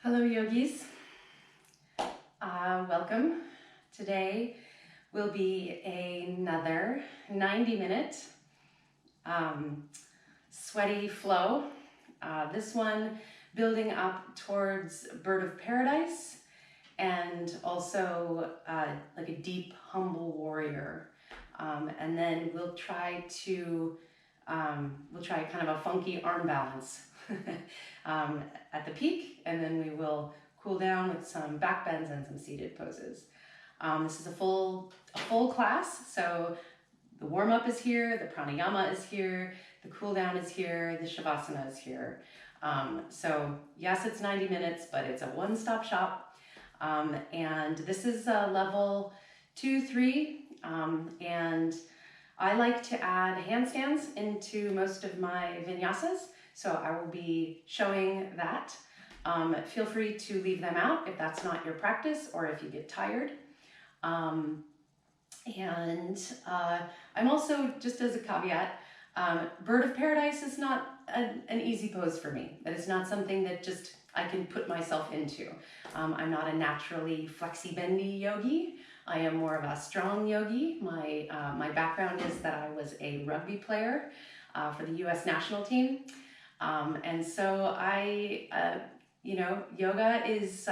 Hello yogis, welcome. Today will be another 90-minute sweaty flow. This one building up towards bird of paradise and also like a deep humble warrior. And then we'll try kind of a funky arm balance at the peak, and then we will cool down with some back bends and some seated poses. This is a full class, so the warm-up is here, the pranayama is here, the cool down is here, the shavasana is here. So yes, it's 90 minutes, but it's a one-stop shop. And this is level 2, 3, and I like to add handstands into most of my vinyasas, so I will be showing that. Feel free to leave them out if that's not your practice or if you get tired. I'm also, just as a caveat, bird of paradise is not an easy pose for me. That is not something that just I can put myself into. I'm not a naturally flexi-bendy yogi. I am more of a strong yogi. My background is that I was a rugby player for the US national team. And so yoga is,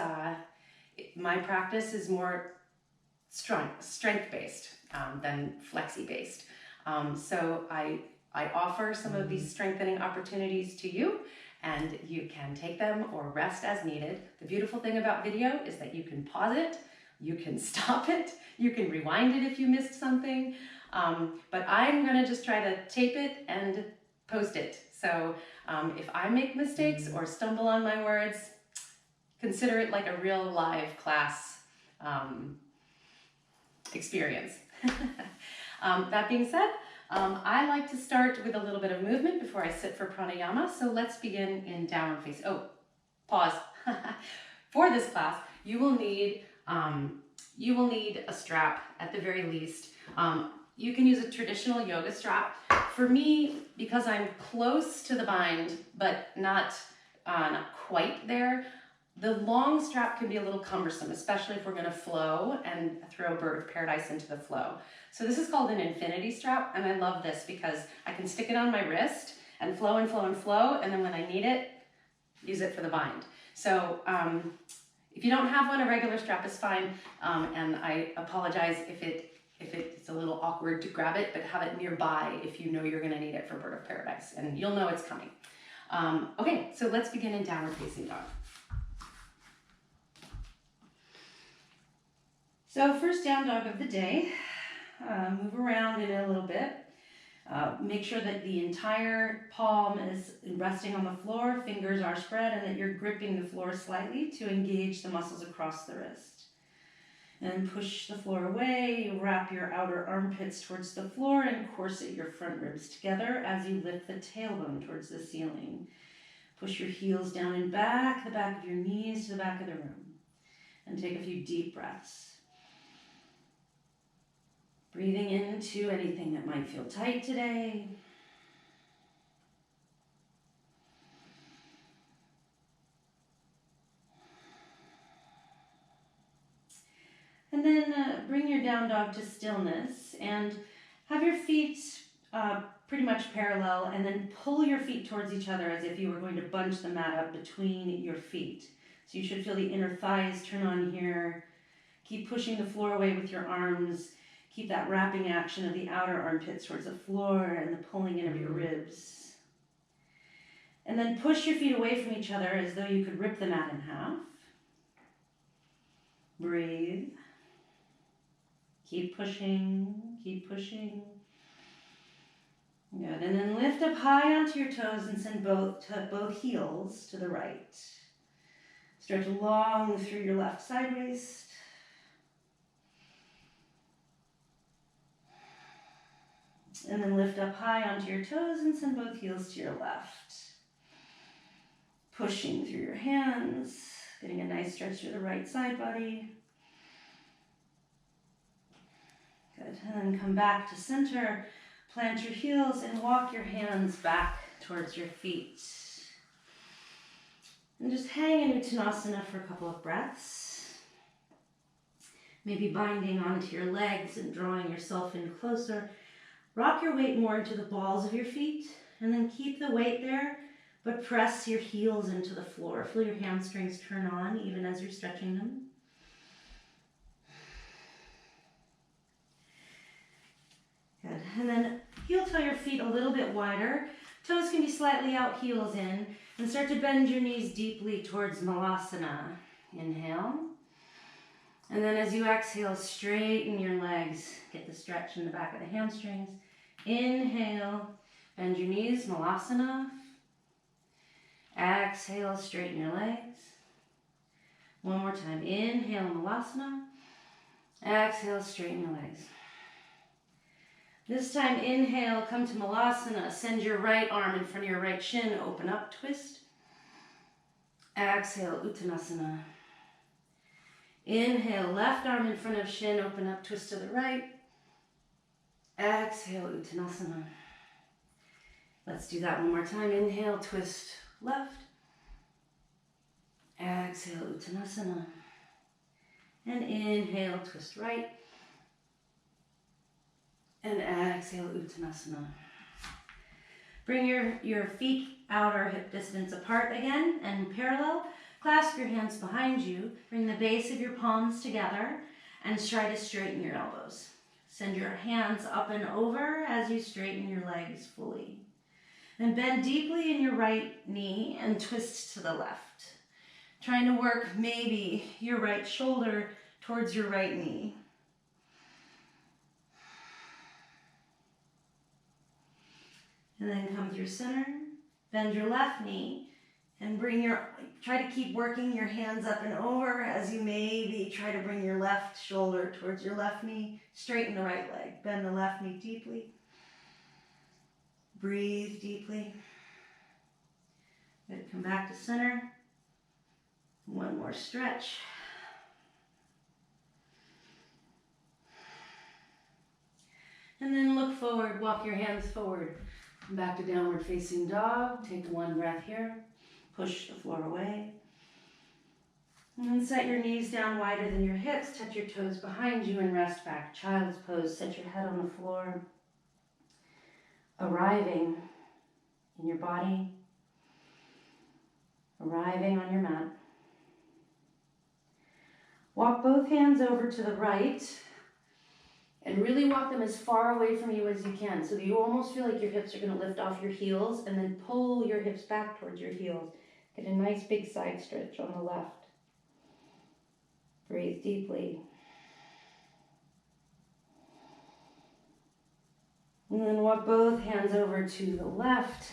my practice is more strength-based than flexi-based. So I offer some of these strengthening opportunities to you, and you can take them or rest as needed. The beautiful thing about video is that you can pause it, you can stop it, you can rewind it if you missed something, but I'm gonna just try to tape it and post it. So if I make mistakes or stumble on my words, consider it like a real live class experience. That being said, I like to start with a little bit of movement before I sit for pranayama. So let's begin in downward facing. Oh, pause. For this class, you will need a strap at the very least. You can use a traditional yoga strap. For me, because I'm close to the bind, but not quite there, the long strap can be a little cumbersome, especially if we're gonna flow and throw bird of paradise into the flow. So this is called an infinity strap, and I love this because I can stick it on my wrist and flow and flow and flow, and then when I need it, use it for the bind. So if you don't have one, a regular strap is fine, and I apologize if it's a little awkward to grab it, but have it nearby if you know you're gonna need it for bird of paradise, and you'll know it's coming. Okay, so let's begin in downward facing dog. So first down dog of the day, move around in it a little bit. Make sure that the entire palm is resting on the floor, fingers are spread, and that you're gripping the floor slightly to engage the muscles across the wrist. And push the floor away, wrap your outer armpits towards the floor and corset your front ribs together as you lift the tailbone towards the ceiling. Push your heels down and back, the back of your knees to the back of the room. And take a few deep breaths. Breathing into anything that might feel tight today. And then bring your down dog to stillness and have your feet pretty much parallel, and then pull your feet towards each other as if you were going to bunch the mat up between your feet. So you should feel the inner thighs turn on here. Keep pushing the floor away with your arms. Keep that wrapping action of the outer armpits towards the floor and the pulling in of your ribs. And then push your feet away from each other as though you could rip the mat in half. Breathe. Keep pushing, keep pushing. Good, and then lift up high onto your toes and send both heels to the right. Stretch long through your left side waist. And then lift up high onto your toes and send both heels to your left. Pushing through your hands, getting a nice stretch through the right side body. Good, and then come back to center, plant your heels and walk your hands back towards your feet. And just hang in Uttanasana for a couple of breaths. Maybe binding onto your legs and drawing yourself in closer. Rock your weight more into the balls of your feet, and then keep the weight there, but press your heels into the floor. Feel your hamstrings turn on even as you're stretching them. Good. And then heel toe your feet a little bit wider. Toes can be slightly out, heels in. And start to bend your knees deeply towards Malasana. Inhale. And then as you exhale, straighten your legs. Get the stretch in the back of the hamstrings. Inhale. Bend your knees, Malasana. Exhale, straighten your legs. One more time. Inhale, Malasana. Exhale, straighten your legs. This time, inhale, come to Malasana. Send your right arm in front of your right shin. Open up, twist. Exhale, Uttanasana. Inhale, left arm in front of shin. Open up, twist to the right. Exhale, Uttanasana. Let's do that one more time. Inhale, twist left. Exhale, Uttanasana. And inhale, twist right. And exhale, Uttanasana. Bring your feet outer hip distance apart again and parallel. Clasp your hands behind you. Bring the base of your palms together and try to straighten your elbows. Send your hands up and over as you straighten your legs fully. Then bend deeply in your right knee and twist to the left. Trying to work maybe your right shoulder towards your right knee. And then come through center, bend your left knee, and try to keep working your hands up and over as you maybe try to bring your left shoulder towards your left knee. Straighten the right leg, bend the left knee deeply. Breathe deeply. Good, come back to center. One more stretch. And then look forward, walk your hands forward. Back to downward facing dog. Take one breath here. Push the floor away. And then set your knees down wider than your hips. Touch your toes behind you and rest back. Child's pose. Set your head on the floor. Arriving in your body. Arriving on your mat. Walk both hands over to the right. And really walk them as far away from you as you can, so that you almost feel like your hips are going to lift off your heels, and then pull your hips back towards your heels. Get a nice big side stretch on the left. Breathe deeply. And then walk both hands over to the left.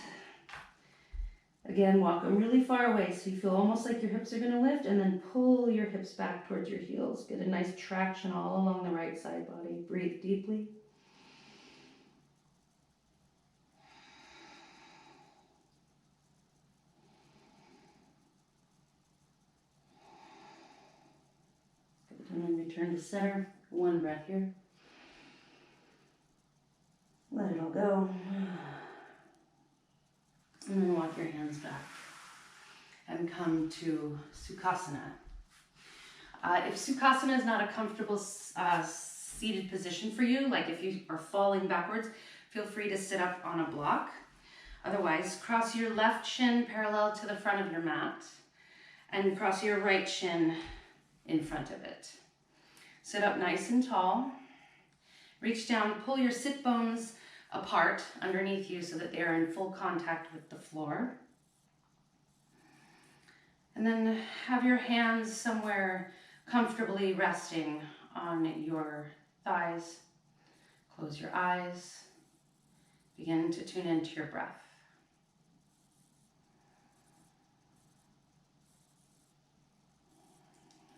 Again, walk them really far away so you feel almost like your hips are going to lift, and then pull your hips back towards your heels. Get a nice traction all along the right side body. Breathe deeply. Good, and then return to center. One breath here. Let it all go. And then walk your hands back and come to Sukhasana. If Sukhasana is not a comfortable seated position for you, like if you are falling backwards, feel free to sit up on a block. Otherwise, cross your left shin parallel to the front of your mat and cross your right shin in front of it. Sit up nice and tall. Reach down, pull your sit bones apart underneath you so that they are in full contact with the floor. And then have your hands somewhere comfortably resting on your thighs. Close your eyes. Begin to tune into your breath.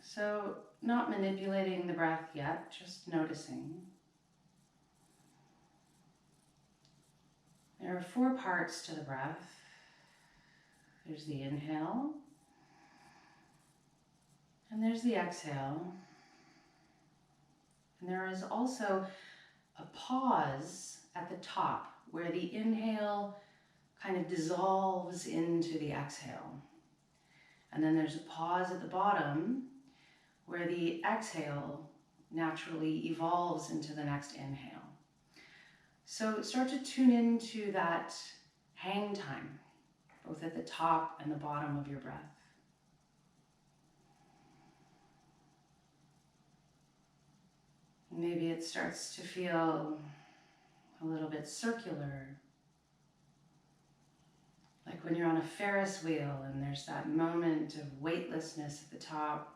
So, not manipulating the breath yet, just noticing. There are 4 parts to the breath. There's the inhale, and there's the exhale. And there is also a pause at the top where the inhale kind of dissolves into the exhale. And then there's a pause at the bottom where the exhale naturally evolves into the next inhale. So start to tune into that hang time, both at the top and the bottom of your breath. Maybe it starts to feel a little bit circular, like when you're on a Ferris wheel and there's that moment of weightlessness at the top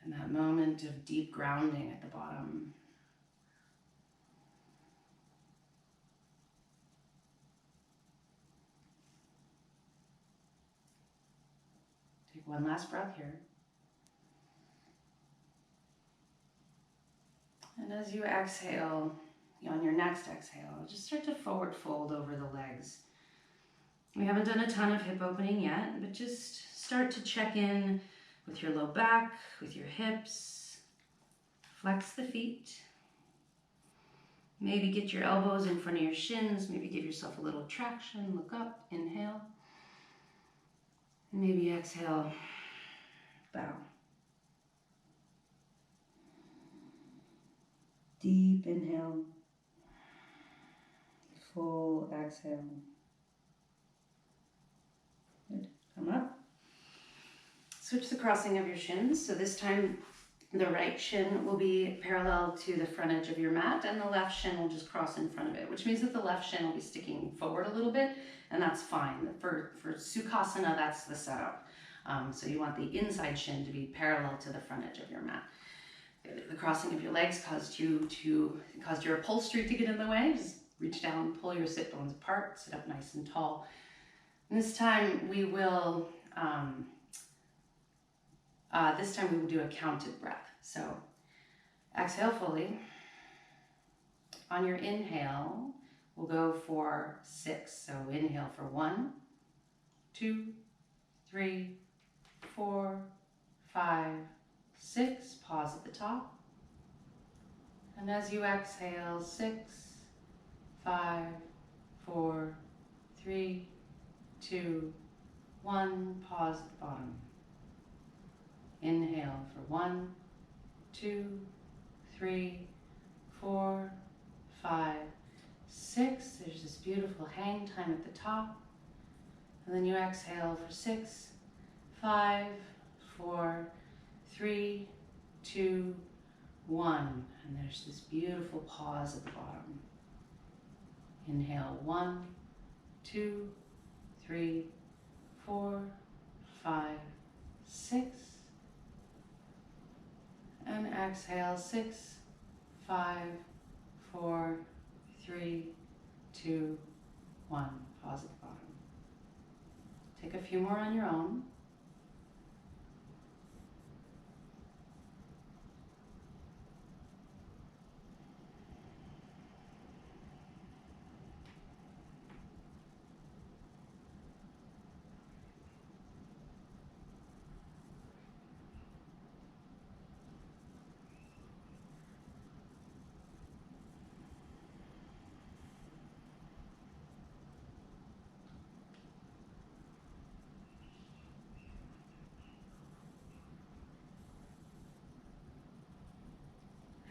and that moment of deep grounding at the bottom. Take one last breath here. And as you exhale, on your next exhale, just start to forward fold over the legs. We haven't done a ton of hip opening yet, but just start to check in with your low back, with your hips. Flex the feet. Maybe get your elbows in front of your shins. Maybe give yourself a little traction. Look up, inhale. Maybe exhale, bow. Deep inhale, full exhale. Good. Come up. Switch the crossing of your shins. So this time the right shin will be parallel to the front edge of your mat and the left shin will just cross in front of it, which means that the left shin will be sticking forward a little bit, and that's fine. For Sukhasana, that's the setup. So you want the inside shin to be parallel to the front edge of your mat. The crossing of your legs caused your upholstery to get in the way. Just reach down, pull your sit bones apart, sit up nice and tall. And this time we will do a counted breath. So exhale fully. On your inhale, we'll go for 6. So inhale for 1, 2, 3, 4, 5, 6. Pause at the top. And as you exhale, 6, 5, 4, 3, 2, 1. Pause at the bottom. Inhale for 1, 2, 3, 4, 5, 6. There's this beautiful hang time at the top. And then you exhale for 6, 5, 4, 3, 2, 1. And there's this beautiful pause at the bottom. Inhale 1, 2, 3, 4, 5, 6. And exhale 6, 5, 4, 3, 2, 1. Pause at the bottom. Take a few more on your own.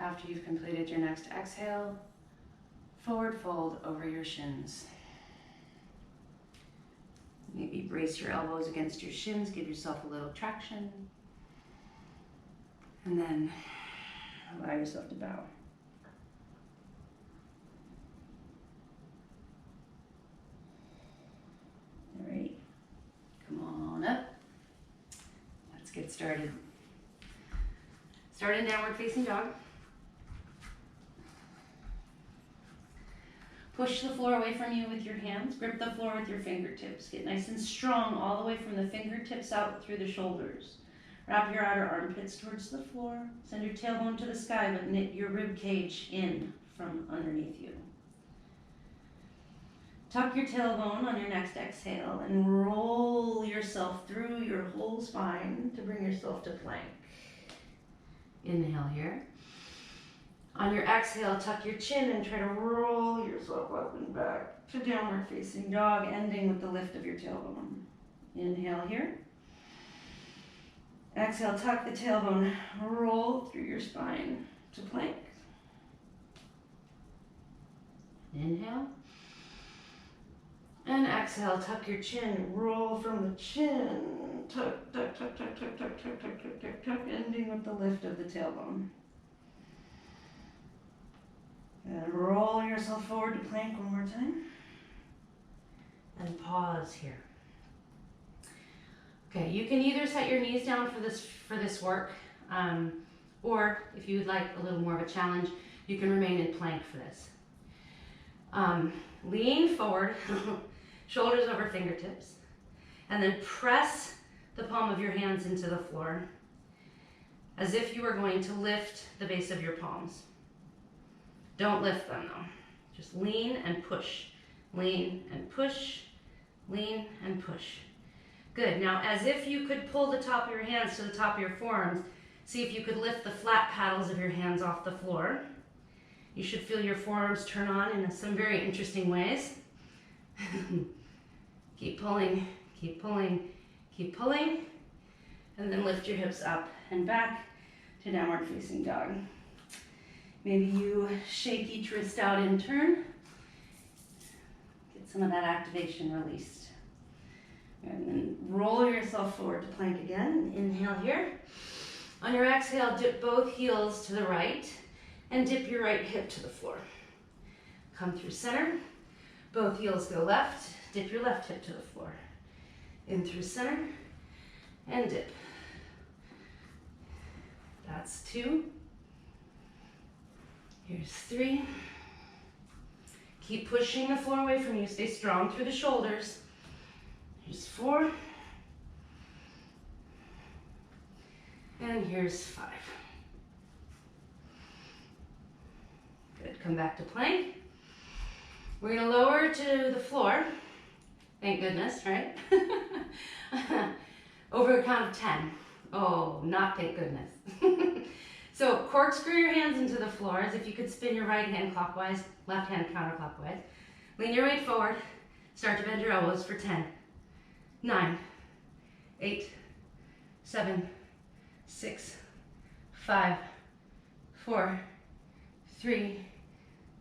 After you've completed your next exhale, forward fold over your shins. Maybe brace your elbows against your shins, give yourself a little traction, and then allow yourself to bow. All right, come on up. Let's get started. Start in downward facing dog. Push the floor away from you with your hands. Grip the floor with your fingertips. Get nice and strong all the way from the fingertips out through the shoulders. Wrap your outer armpits towards the floor. Send your tailbone to the sky, but knit your rib cage in from underneath you. Tuck your tailbone on your next exhale and roll yourself through your whole spine to bring yourself to plank. Inhale here. On your exhale, tuck your chin and try to roll yourself up and back to downward facing dog, ending with the lift of your tailbone. Inhale here. Exhale, tuck the tailbone, roll through your spine to plank. Inhale. And exhale, tuck your chin, roll from the chin. Tuck, tuck, tuck, tuck, tuck, tuck, tuck, tuck, tuck, tuck, tuck, ending with the lift of the tailbone. And roll yourself forward to plank one more time. And pause here. Okay, you can either set your knees down for this work, or if you would like a little more of a challenge, you can remain in plank for this. Lean forward, shoulders over fingertips, and then press the palm of your hands into the floor as if you were going to lift the base of your palms. Don't lift them though. Just lean and push. Lean and push. Lean and push. Good. Now, as if you could pull the top of your hands to the top of your forearms, see if you could lift the flat paddles of your hands off the floor. You should feel your forearms turn on in some very interesting ways. Keep pulling, keep pulling, keep pulling, and then lift your hips up and back to downward facing dog. Maybe you shake each wrist out in turn. Get some of that activation released. And then roll yourself forward to plank again. Inhale here. On your exhale, dip both heels to the right and dip your right hip to the floor. Come through center. Both heels go left. Dip your left hip to the floor. In through center and dip. That's 2. Here's 3. Keep pushing the floor away from you. Stay strong through the shoulders. Here's 4. And here's 5. Good, come back to plank. We're gonna lower to the floor. Thank goodness, right? Over a count of 10. Oh, not thank goodness. So corkscrew your hands into the floor as if you could spin your right hand clockwise, left hand counterclockwise. Lean your weight forward. Start to bend your elbows for 10. 9, 8, 7, 6, 5, 4, 3,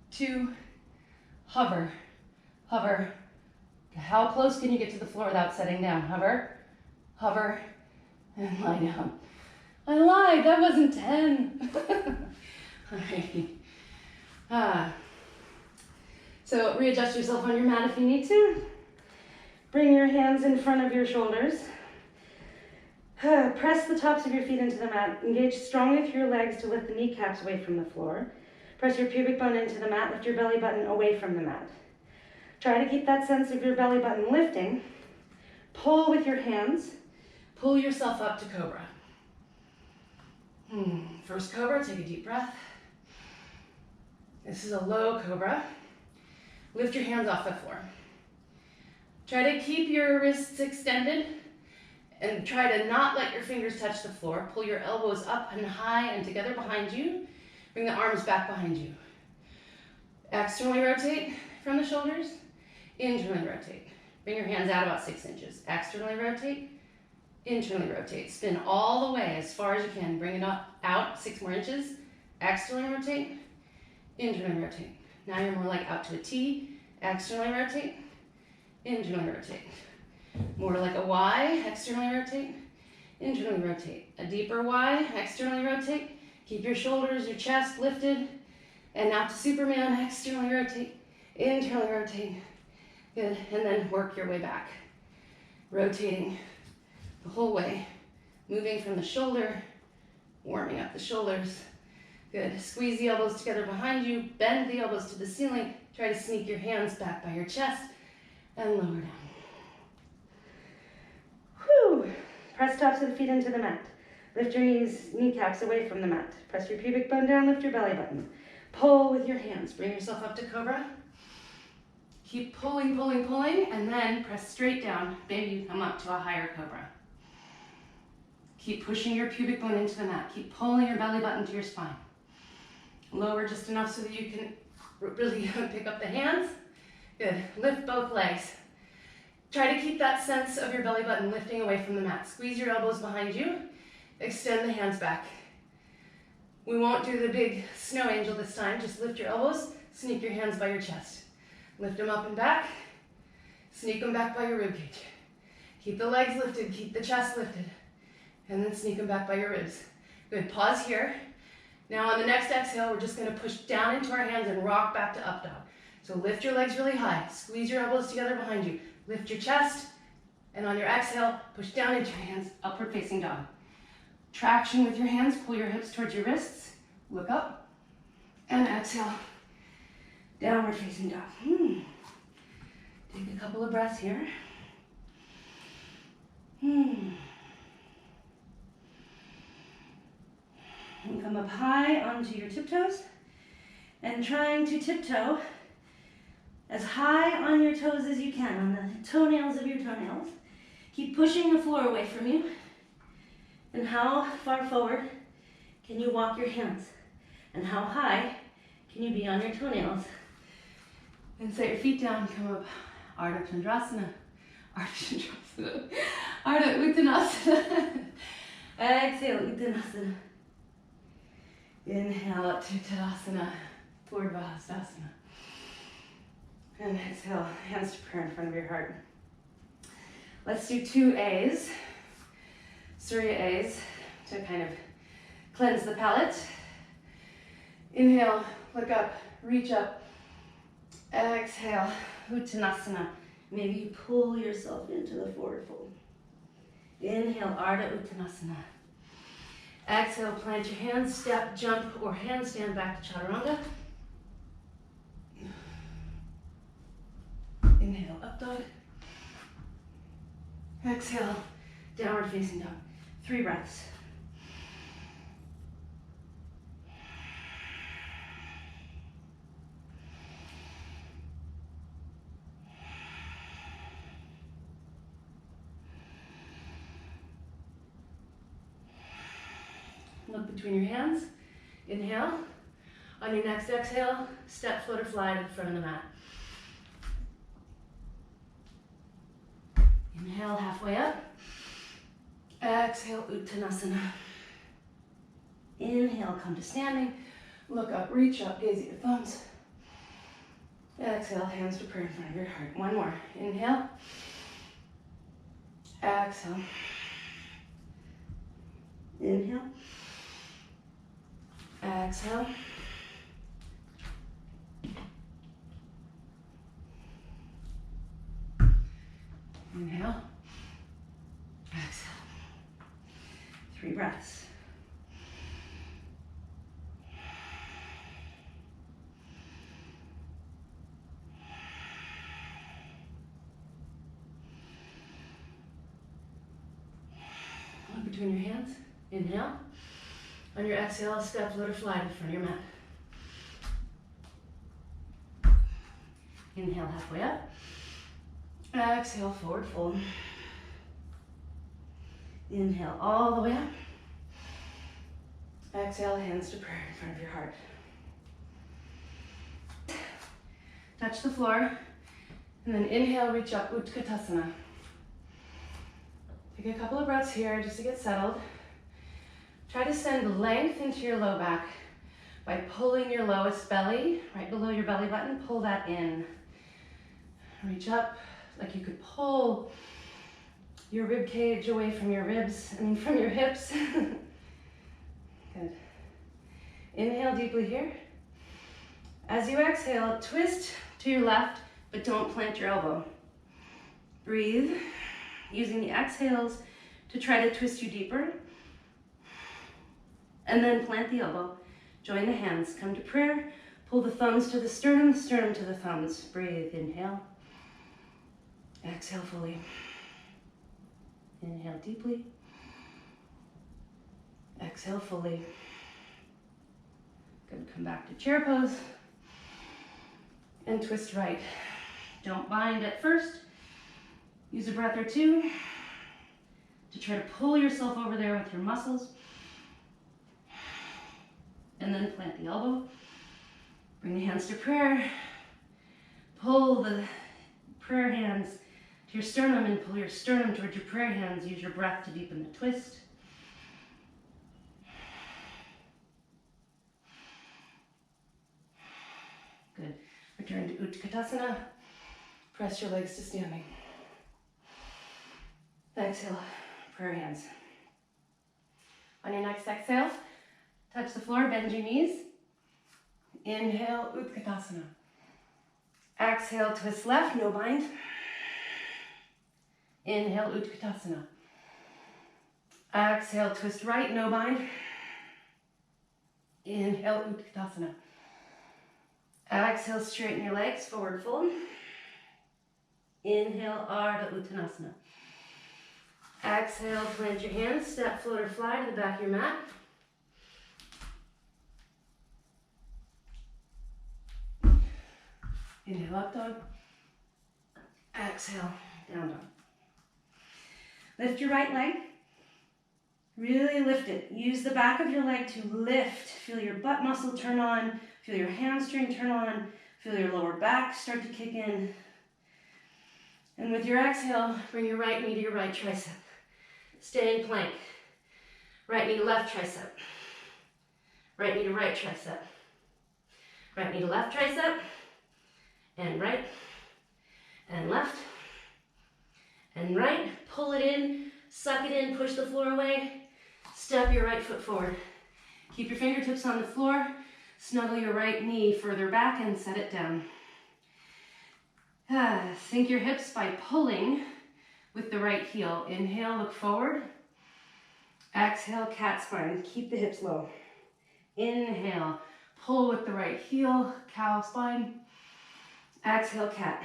2, hover, hover. How close can you get to the floor without setting down? Hover, hover, and lie down. I lied, that wasn't 10. All right. So readjust yourself on your mat if you need to. Bring your hands in front of your shoulders. Press the tops of your feet into the mat. Engage strongly through your legs to lift the kneecaps away from the floor. Press your pubic bone into the mat. Lift your belly button away from the mat. Try to keep that sense of your belly button lifting. Pull with your hands. Pull yourself up to cobra. First cobra, take a deep breath. This is a low cobra. Lift your hands off the floor. Try to keep your wrists extended and try to not let your fingers touch the floor. Pull your elbows up and high and together behind you. Bring the arms back behind you. Externally rotate from the shoulders. Internally rotate. Bring your hands out about 6 inches. Externally rotate. Internally rotate. Spin all the way as far as you can. Bring it up, out 6 more inches. Externally rotate. Internally rotate. Now you're more like out to a T. Externally rotate. Internally rotate. More like a Y. Externally rotate. Internally rotate. A deeper Y. Externally rotate. Keep your shoulders, your chest lifted. And now to Superman. Externally rotate. Internally rotate. Good. And then work your way back. Rotating the whole way. Moving from the shoulder. Warming up the shoulders. Good. Squeeze the elbows together behind you. Bend the elbows to the ceiling. Try to sneak your hands back by your chest. And lower down. Whew. Press tops of the feet into the mat. Lift your kneecaps away from the mat. Press your pubic bone down, lift your belly button. Pull with your hands. Bring yourself up to cobra. Keep pulling, pulling, pulling, and then press straight down. Maybe you come up to a higher cobra. Keep pushing your pubic bone into the mat. Keep pulling your belly button to your spine. Lower just enough so that you can really pick up the hands. Good. Lift both legs. Try to keep that sense of your belly button lifting away from the mat. Squeeze your elbows behind you. Extend the hands back. We won't do the big snow angel this time. Just lift your elbows, sneak your hands by your chest. Lift them up and back. Sneak them back by your ribcage. Keep the legs lifted, keep the chest lifted. And then sneak them back by your ribs. Good, pause here. Now on the next exhale, we're just gonna push down into our hands and rock back to up dog. So lift your legs really high. Squeeze your elbows together behind you. Lift your chest. And on your exhale, push down into your hands, upward facing dog. Traction with your hands, pull your hips towards your wrists. Look up. And exhale. Downward facing dog. Take a couple of breaths here. And come up high onto your tiptoes. And trying to tiptoe as high on your toes as you can, on the toenails of your toenails. Keep pushing the floor away from you. And how far forward can you walk your hands? And how high can you be on your toenails? And set your feet down, come up, Ardha Chandrasana, Ardha Chandrasana, Ardha Uttanasana. Exhale, Uttanasana. Inhale up to Tadasana, Purvahastasana. And exhale, hands to prayer in front of your heart. Let's do 2 A's, Surya A's, to kind of cleanse the palate. Inhale, look up, reach up. Exhale, Uttanasana. Maybe you pull yourself into the forward fold. Inhale, Ardha Uttanasana. Exhale, plant your hands, step, jump, or handstand back to Chaturanga. Inhale, up dog. Exhale, downward facing dog. 3 breaths. Look between your hands. Inhale. On your next exhale, step, float, or fly to the front of the mat. Inhale, halfway up. Exhale, Uttanasana. Inhale, come to standing. Look up, reach up, gaze at your thumbs. Exhale, hands to prayer in front of your heart. 1 more. Inhale. Exhale. Inhale. Exhale. Inhale. Exhale. 3 breaths. Look between your hands. Inhale. On your exhale, step, float, or fly to the front of your mat. Inhale, halfway up. Exhale, forward fold. Inhale, all the way up. Exhale, hands to prayer in front of your heart. Touch the floor. And then inhale, reach up, Utkatasana. Take a couple of breaths here just to get settled. Try to send length into your low back by pulling your lowest belly, right below your belly button, pull that in. Reach up, like you could pull your rib cage away from your ribs, from your hips. Good. Inhale deeply here. As you exhale, twist to your left, but don't plant your elbow. Breathe, using the exhales to try to twist you deeper. And then plant the elbow. Join the hands, come to prayer. Pull the thumbs to the sternum to the thumbs. Breathe, inhale. Exhale fully. Inhale deeply. Exhale fully. Good, come back to chair pose. And twist right. Don't bind at first. Use a breath or 2 to try to pull yourself over there with your muscles. And then plant the elbow. Bring the hands to prayer. Pull the prayer hands to your sternum and pull your sternum towards your prayer hands. Use your breath to deepen the twist. Good. Return to Utkatasana. Press your legs to standing. Exhale, prayer hands. On your next exhale, touch the floor, bend your knees. Inhale, Utkatasana. Exhale, twist left, no bind. Inhale, Utkatasana. Exhale, twist right, no bind. Inhale, Utkatasana. Exhale, straighten your legs, forward fold. Inhale, Ardha Uttanasana. Exhale, plant your hands, step, float, or fly to the back of your mat. Inhale, up dog. Exhale, down dog. Lift your right leg. Really lift it. Use the back of your leg to lift. Feel your butt muscle turn on. Feel your hamstring turn on. Feel your lower back start to kick in. And with your exhale, bring your right knee to your right tricep. Stay in plank. Right knee to left tricep. Right knee to right tricep. Right knee to left tricep. And right. And left. And right. Pull it in. Suck it in. Push the floor away. Step your right foot forward. Keep your fingertips on the floor. Snuggle your right knee further back and set it down. Sink your hips by pulling with the right heel. Inhale, look forward. Exhale, cat spine. Keep the hips low. Inhale, pull with the right heel, cow spine. Exhale, cat.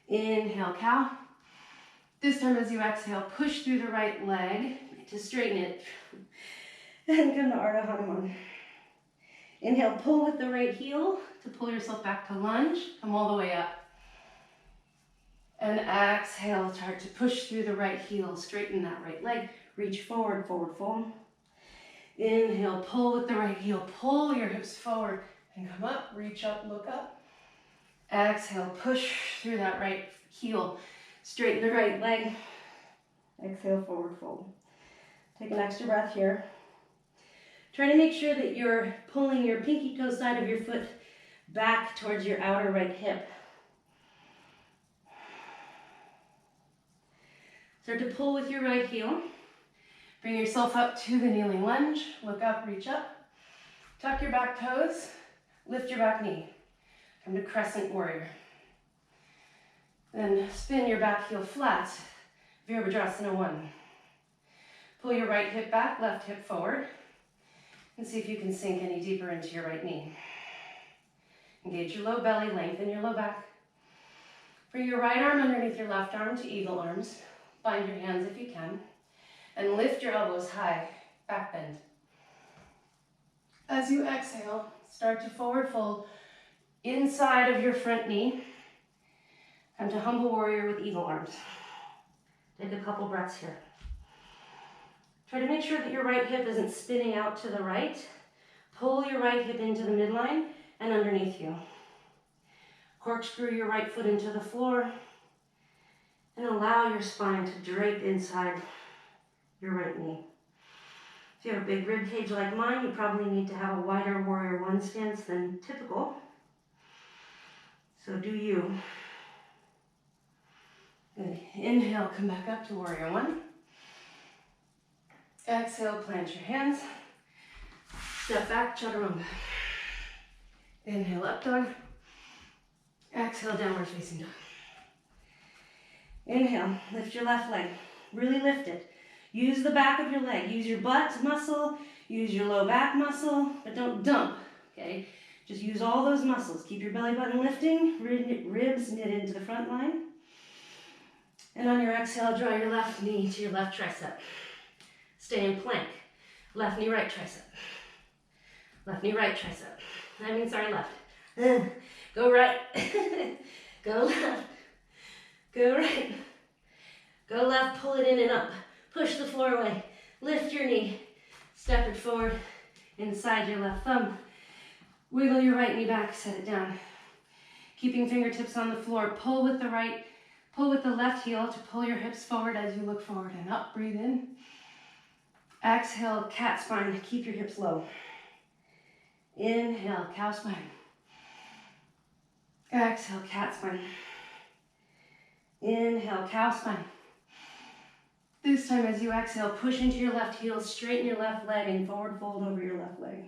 Inhale, cow. This time as you exhale, push through the right leg to straighten it. And come to Ardha Hanuman. Inhale, pull with the right heel to pull yourself back to lunge. Come all the way up. And exhale, start to push through the right heel. Straighten that right leg. Reach forward, forward fold. Inhale, pull with the right heel. Pull your hips forward and come up. Reach up, look up. Exhale, push through that right heel. Straighten the right leg. Exhale, forward fold. Take an extra breath here. Try to make sure that you're pulling your pinky toe side of your foot back towards your outer right hip. Start to pull with your right heel. Bring yourself up to the kneeling lunge. Look up, reach up. Tuck your back toes. Lift your back knee. Come to crescent warrior. Then spin your back heel flat. Virabhadrasana 1. Pull your right hip back, left hip forward. And see if you can sink any deeper into your right knee. Engage your low belly, lengthen your low back. Bring your right arm underneath your left arm to eagle arms. Bind your hands if you can. And lift your elbows high, back bend. As you exhale, start to forward fold inside of your front knee. Come to humble warrior with eagle arms. Take a couple breaths here. Try to make sure that your right hip isn't spinning out to the right. Pull your right hip into the midline and underneath you. Corkscrew your right foot into the floor and allow your spine to drape inside your right knee. If you have a big rib cage like mine, you probably need to have a wider warrior 1 stance than typical. So do you. Good. Inhale, come back up to warrior 1. Exhale, plant your hands. Step back, chaturanga. Inhale, up dog. Exhale, downward facing dog. Inhale, lift your left leg. Really lift it. Use the back of your leg. Use your butt muscle. Use your low back muscle, but don't dump, okay? Just use all those muscles. Keep your belly button lifting, ribs knit into the front line. And on your exhale, draw your left knee to your left tricep. Stay in plank. Left knee, right tricep. Left knee, right tricep. That means sorry, left. Go right. Go left. Go right. Go left, pull it in and up. Push the floor away. Lift your knee. Step it forward inside your left thumb. Wiggle your right knee back, set it down. Keeping fingertips on the floor. Pull with the right Pull with the left heel to pull your hips forward as you look forward and up. Breathe in. Exhale, cat spine. Keep your hips low. Inhale, cow spine. Exhale, cat spine. Inhale, cow spine. This time as you exhale, push into your left heel, straighten your left leg and forward fold over your left leg.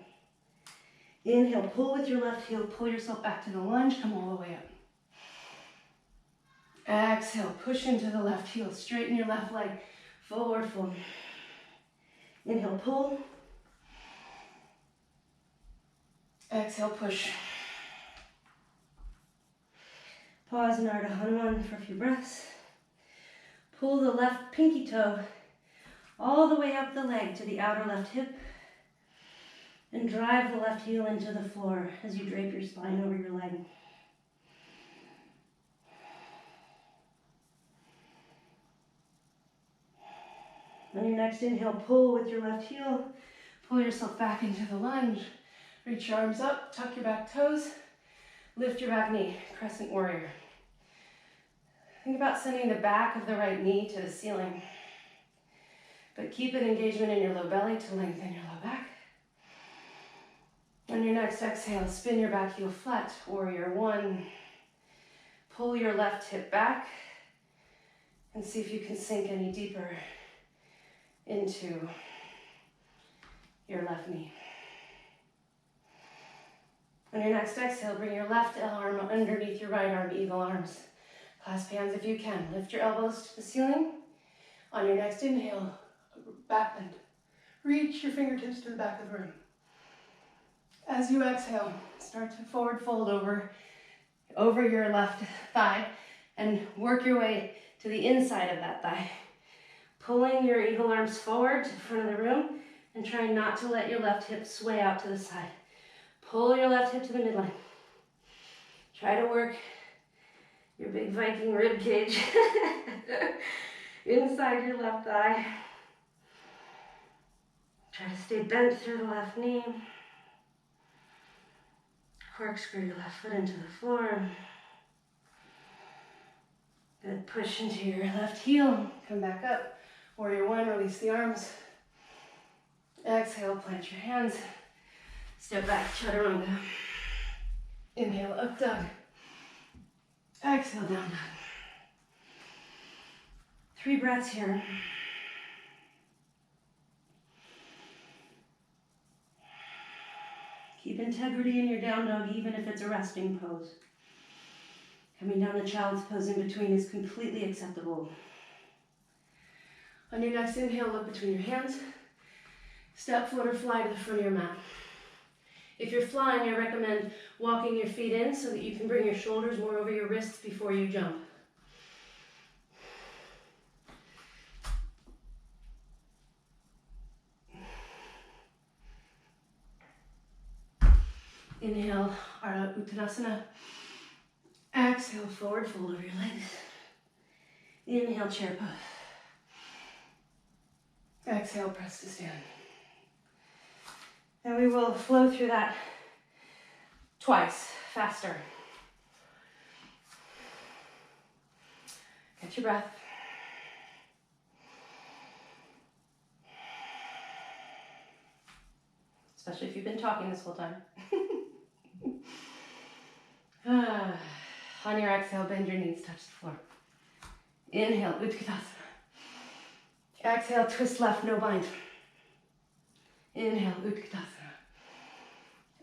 Inhale, pull with your left heel, pull yourself back to the lunge, come all the way up. Exhale, push into the left heel, straighten your left leg, forward fold. Inhale, pull. Exhale, push. Pause in Ardha Hanuman for a few breaths. Pull the left pinky toe all the way up the leg to the outer left hip and drive the left heel into the floor as you drape your spine over your leg. On your next inhale, pull with your left heel, pull yourself back into the lunge. Reach your arms up, tuck your back toes, lift your back knee, crescent warrior. Think about sending the back of the right knee to the ceiling, but keep an engagement in your low belly to lengthen your low back. On your next exhale, spin your back heel flat, warrior one. Pull your left hip back and see if you can sink any deeper into your left knee. On your next exhale, bring your left arm underneath your right arm, eagle arms. Clasp hands if you can. Lift your elbows to the ceiling. On your next inhale, back bend. Reach your fingertips to the back of the room. As you exhale, start to forward fold over your left thigh and work your way to the inside of that thigh. Pulling your eagle arms forward to the front of the room and trying not to let your left hip sway out to the side. Pull your left hip to the midline. Try to work your big Viking rib cage inside your left thigh. Try to stay bent through the left knee. Corkscrew your left foot into the floor. Good, push into your left heel. Come back up. Warrior one, release the arms. Exhale, plant your hands. Step back, chaturanga. Inhale, up dog. Exhale, down dog. 3 breaths here. Keep integrity in your down dog, even if it's a resting pose. Coming down the child's pose in between is completely acceptable. On your next inhale, look between your hands. Step, float, or fly to the front of your mat. If you're flying, I recommend walking your feet in so that you can bring your shoulders more over your wrists before you jump. Inhale, Ardha Uttanasana. Exhale, forward fold over your legs. Inhale, chair pose. Exhale, press to stand. And we will flow through that twice, faster. Catch your breath. Especially if you've been talking this whole time. On your exhale, bend your knees, touch the floor. Inhale, Utkatasana. Exhale, twist left, no bind. Inhale, Utkatasana.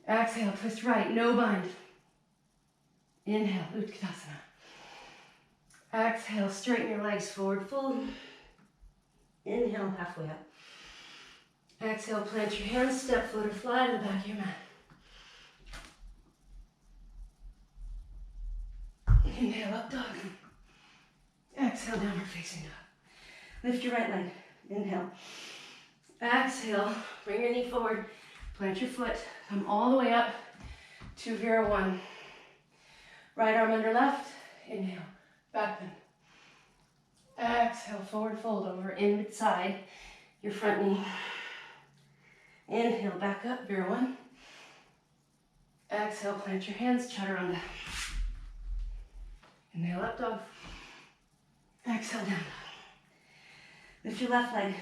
Exhale, twist right, no bind. Inhale, Utkatasana. Exhale, straighten your legs, forward fold. Inhale, halfway up. Exhale, plant your hands, step, float, or fly to the back of your mat. Inhale, up dog. Exhale, downward facing dog. Lift your right leg. Inhale. Exhale, bring your knee forward. Plant your foot. Come all the way up to Vira 1. Right arm under left. Inhale. Back bend. Exhale, forward fold over inside your front knee. Inhale, back up, Vira 1. Exhale, plant your hands, chaturanga. Inhale, up dog. Exhale, down dog. Lift your left leg.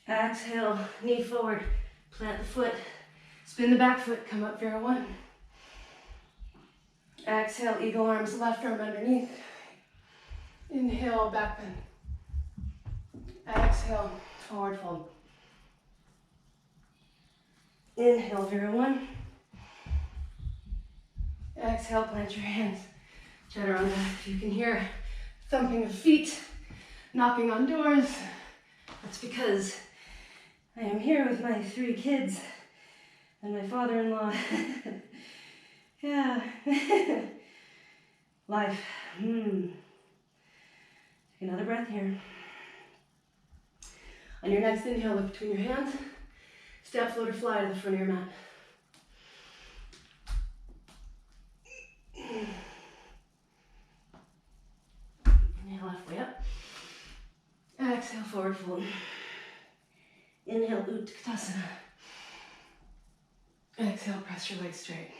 Exhale, knee forward, plant the foot, spin the back foot, come up for one. Exhale, eagle arms, left arm underneath. Inhale, back bend. Exhale, forward fold. Inhale, Vera one. Exhale, plant your hands. Chaturanga, if you can hear thumping of feet, knocking on doors, that's because I am here with my 3 kids and my father-in-law. Yeah. Life. Take another breath here. On your next inhale, look between your hands. Step, float, or fly to the front of your mat. Inhale, halfway up. Exhale, forward fold. Inhale, Utkatasana. Exhale, press your legs straight.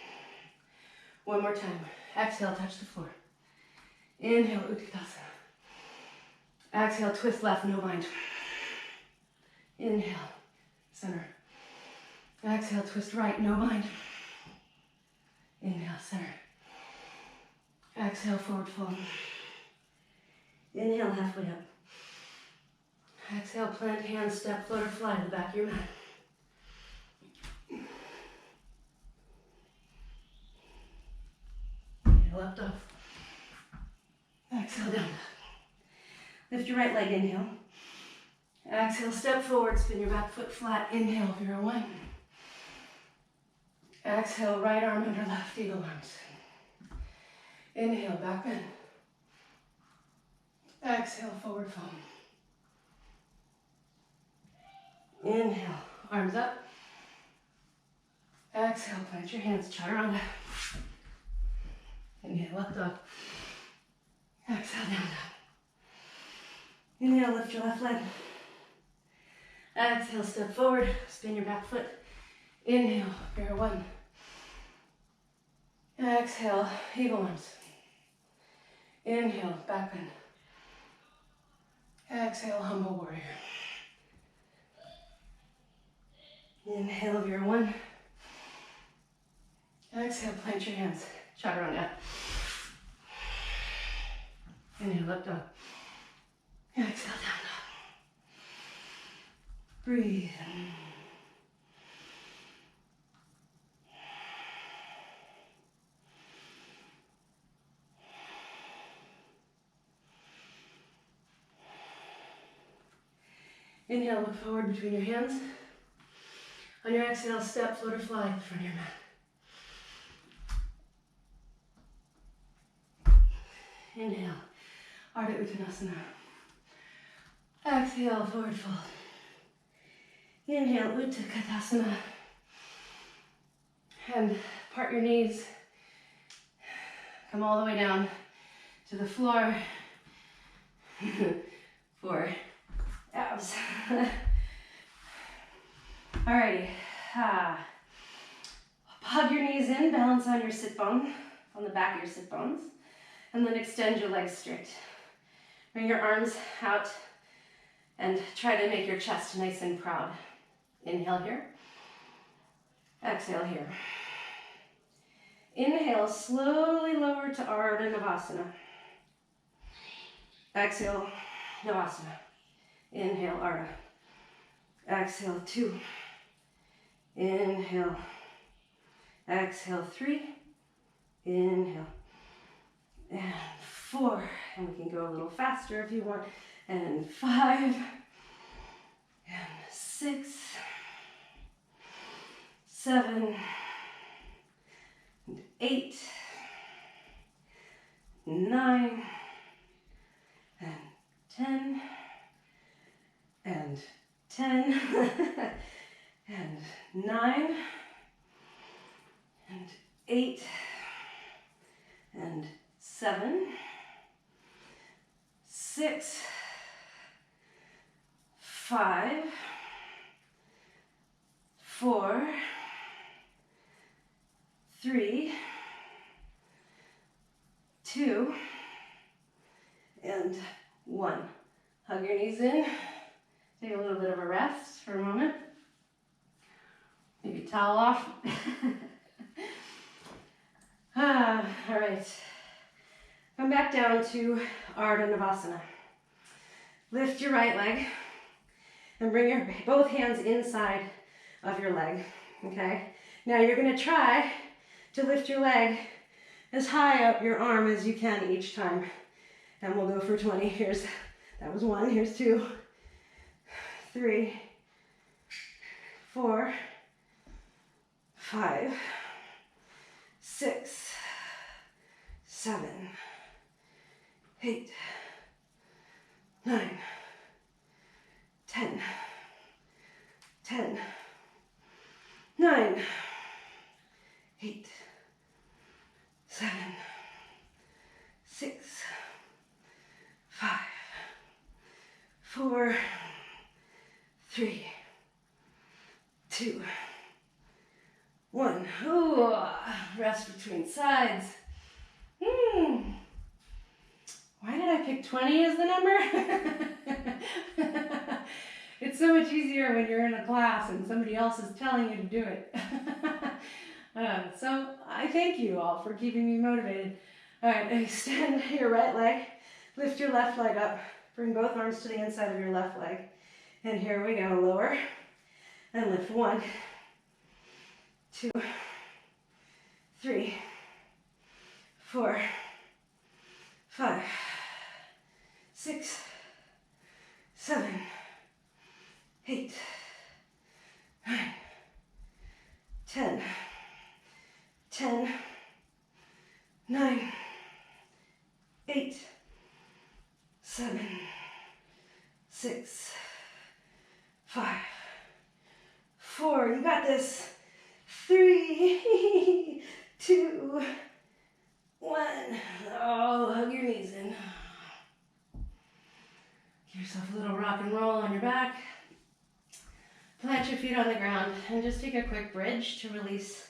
One more time. Exhale, touch the floor. Inhale, Utkatasana. Exhale, twist left, no bind. Inhale, center. Exhale, twist right, no bind. Inhale, center. Exhale, forward fold. Inhale, halfway up. Exhale, plant hands, step, float, or fly to the back of your mat. Inhale, up dog. Exhale, down dog. Lift your right leg, inhale. Exhale, step forward, spin your back foot flat. Inhale, Vera one. Exhale, right arm under left, eagle arms. Inhale, back bend. Exhale, forward fold. Inhale, arms up. Exhale, plant your hands, chaturanga. Inhale, up dog. Exhale, down dog. Inhale, lift your left leg. Exhale, step forward, spin your back foot. Inhale, bear one. Exhale, eagle arms. Inhale, back bend. Exhale, humble warrior. Inhale, Vera one. Exhale, plant your hands, chaturanga. Inhale, up dog. Exhale, down dog. Breathe. Inhale, look forward between your hands. On your exhale, step, float, or fly in front of your mat. Inhale, Ardha Uttanasana. Exhale, forward fold. Inhale, Utkatasana. And part your knees. Come all the way down to the floor for abs. Alrighty. Hug your knees in, balance on your sit bone, on the back of your sit bones, and then extend your legs straight. Bring your arms out and try to make your chest nice and proud. Inhale here. Exhale here. Inhale, slowly lower to Ardha Navasana. Exhale, Navasana. Inhale, Ardha. Exhale, 2. Inhale. Exhale, 3. Inhale. And 4. And we can go a little faster if you want. And 5. And 6. 7. And 8. 9. And 10. And 10. And 9. And 8. And 7. 6. 5. 4. 3. 2. and 1. Hug your knees in. Take a little bit of a rest for a moment. Maybe towel off. All right. Come back down to Ardha Navasana. Lift your right leg and bring your both hands inside of your leg, okay? Now you're gonna try to lift your leg as high up your arm as you can each time. And we'll go for 20. That was 1, here's 2, 3, 4, 5, 6, 7, 8, 9, 10, 10, 9, 8, 7, 6, 5, 4, 3, 2, 1. Ooh, rest between sides. Why did I pick 20 as the number? It's so much easier when you're in a class and somebody else is telling you to do it. So I thank you all for keeping me motivated. All right, extend your right leg, lift your left leg up, bring both arms to the inside of your left leg. And here we go, lower and lift. 1, 2, 3, 4, 5, 6, 7, 8, 9, 10, 10, 9, 8, 7, 6, 5, 4. You got this. 3, 2, 1. Oh, hug your knees in. Give yourself a little rock and roll on your back. Plant your feet on the ground and just take a quick bridge to release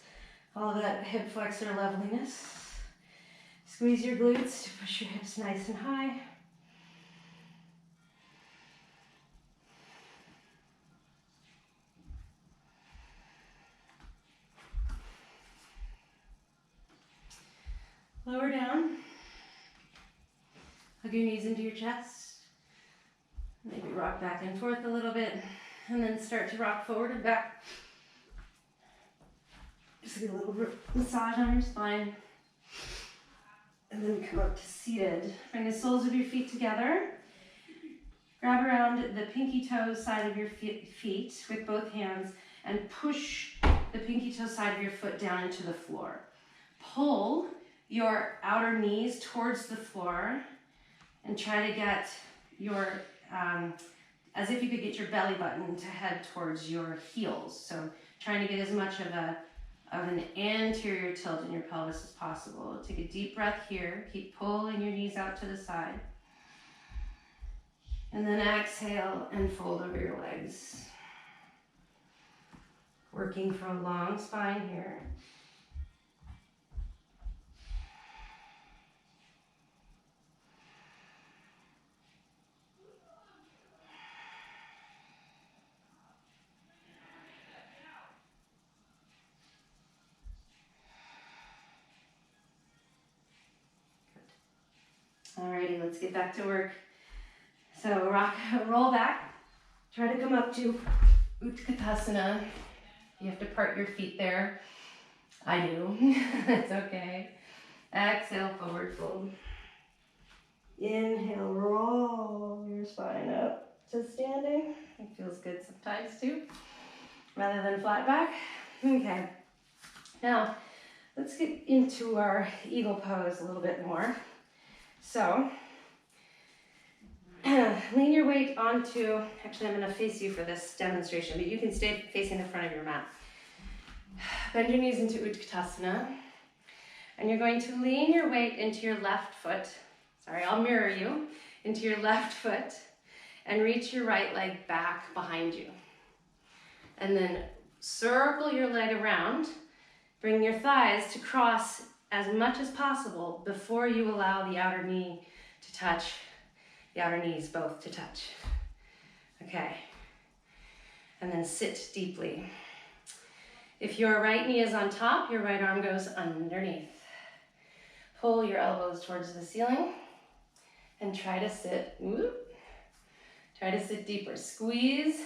all of that hip flexor loveliness. Squeeze your glutes to push your hips nice and high. Lower down. Hug your knees into your chest. Maybe rock back and forth a little bit. And then start to rock forward and back. Just get a little massage on your spine. And then come up to seated. Bring the soles of your feet together. Grab around the pinky toe side of your feet with both hands and push the pinky toe side of your foot down into the floor. Pull your outer knees towards the floor and try to get your, as if you could get your belly button to head towards your heels. So trying to get as much of an anterior tilt in your pelvis as possible. Take a deep breath here. Keep pulling your knees out to the side. And then exhale and fold over your legs. Working for a long spine here. Alrighty, let's get back to work. So roll back. Try to come up to Utkatasana. You have to part your feet there. I do. It's okay. Exhale, forward fold. Inhale, roll your spine up to standing. It feels good sometimes too, rather than flat back. Okay. Now, let's get into our eagle pose a little bit more. So, lean your weight onto, actually I'm going to face you for this demonstration, but you can stay facing the front of your mat. Bend your knees into Utkatasana, and you're going to lean your weight into your left foot. Sorry, I'll mirror you, into your left foot, and reach your right leg back behind you. And then circle your leg around, bring your thighs to cross as much as possible before you allow the outer knee to touch the outer knees both to touch. Okay. And then sit deeply. If your right knee is on top, your right arm goes underneath. Pull your elbows towards the ceiling and try to sit, try to sit deeper. Squeeze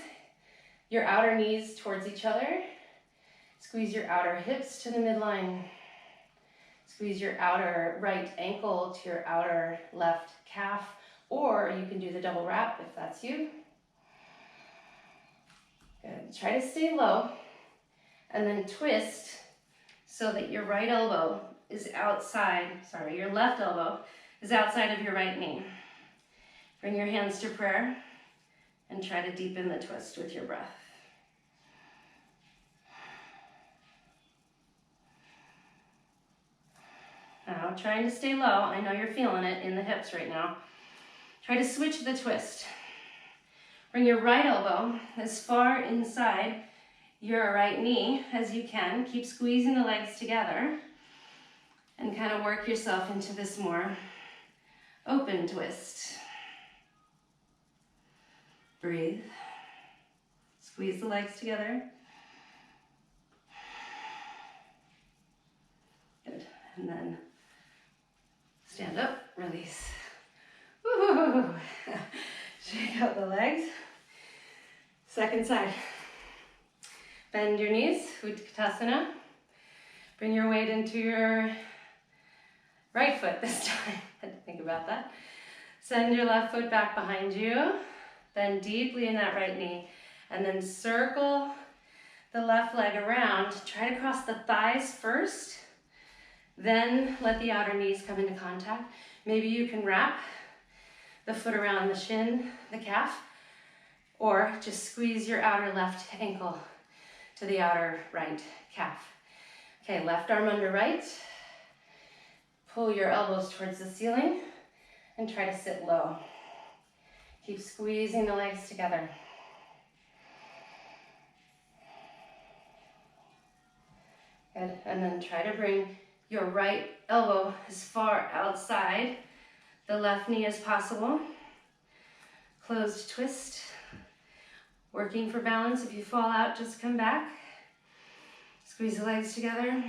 your outer knees towards each other. Squeeze your outer hips to the midline. Squeeze your outer right ankle to your outer left calf, or you can do the double wrap if that's you. Good. Try to stay low and then twist so that your right elbow is outside, your left elbow is outside of your right knee. Bring your hands to prayer and try to deepen the twist with your breath. Now, trying to stay low. I know you're feeling it in the hips right now. Try to switch the twist. Bring your right elbow as far inside your right knee as you can. Keep squeezing the legs together and kind of work yourself into this more open twist. Breathe. Squeeze the legs together. Good. And then stand up, release. Woo. Shake out the legs. Second side. Bend your knees, Utkatasana. Bring your weight into your right foot this time. I had to think about that. Send your left foot back behind you. Bend deeply in that right knee. And then circle the left leg around. Try to cross the thighs first. Then let the outer knees come into contact. Maybe you can wrap the foot around the shin, the calf, or just squeeze your outer left ankle to the outer right calf. Okay, left arm under right. Pull your elbows towards the ceiling and try to sit low. Keep squeezing the legs together. Good, and then try to bring your right elbow as far outside the left knee as possible. Closed twist. Working for balance. If you fall out, just come back. Squeeze the legs together.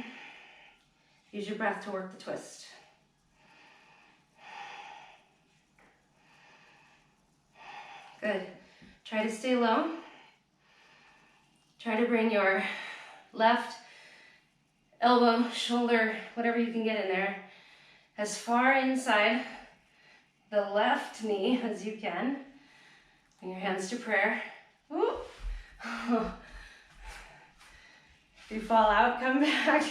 Use your breath to work the twist. Good. Try to stay low. Try to bring your left elbow, shoulder, whatever you can get in there, as far inside the left knee as you can. Bring your hands to prayer. Ooh. If you fall out, come back.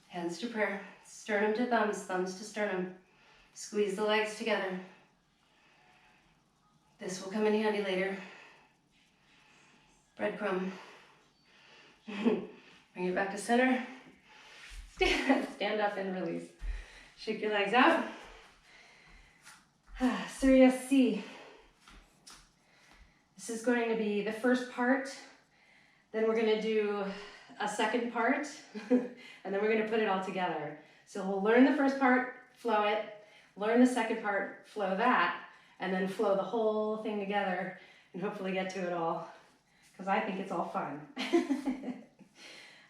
Hands to prayer. Sternum to thumbs, thumbs to sternum. Squeeze the legs together. This will come in handy later. Breadcrumb. Bring it back to center. Stand up and release. Shake your legs out. Surya C. This is going to be the first part. Then we're going to do a second part. And then we're going to put it all together. So we'll learn the first part, flow it. Learn the second part, flow that. And then flow the whole thing together and hopefully get to it all. Because I think it's all fun.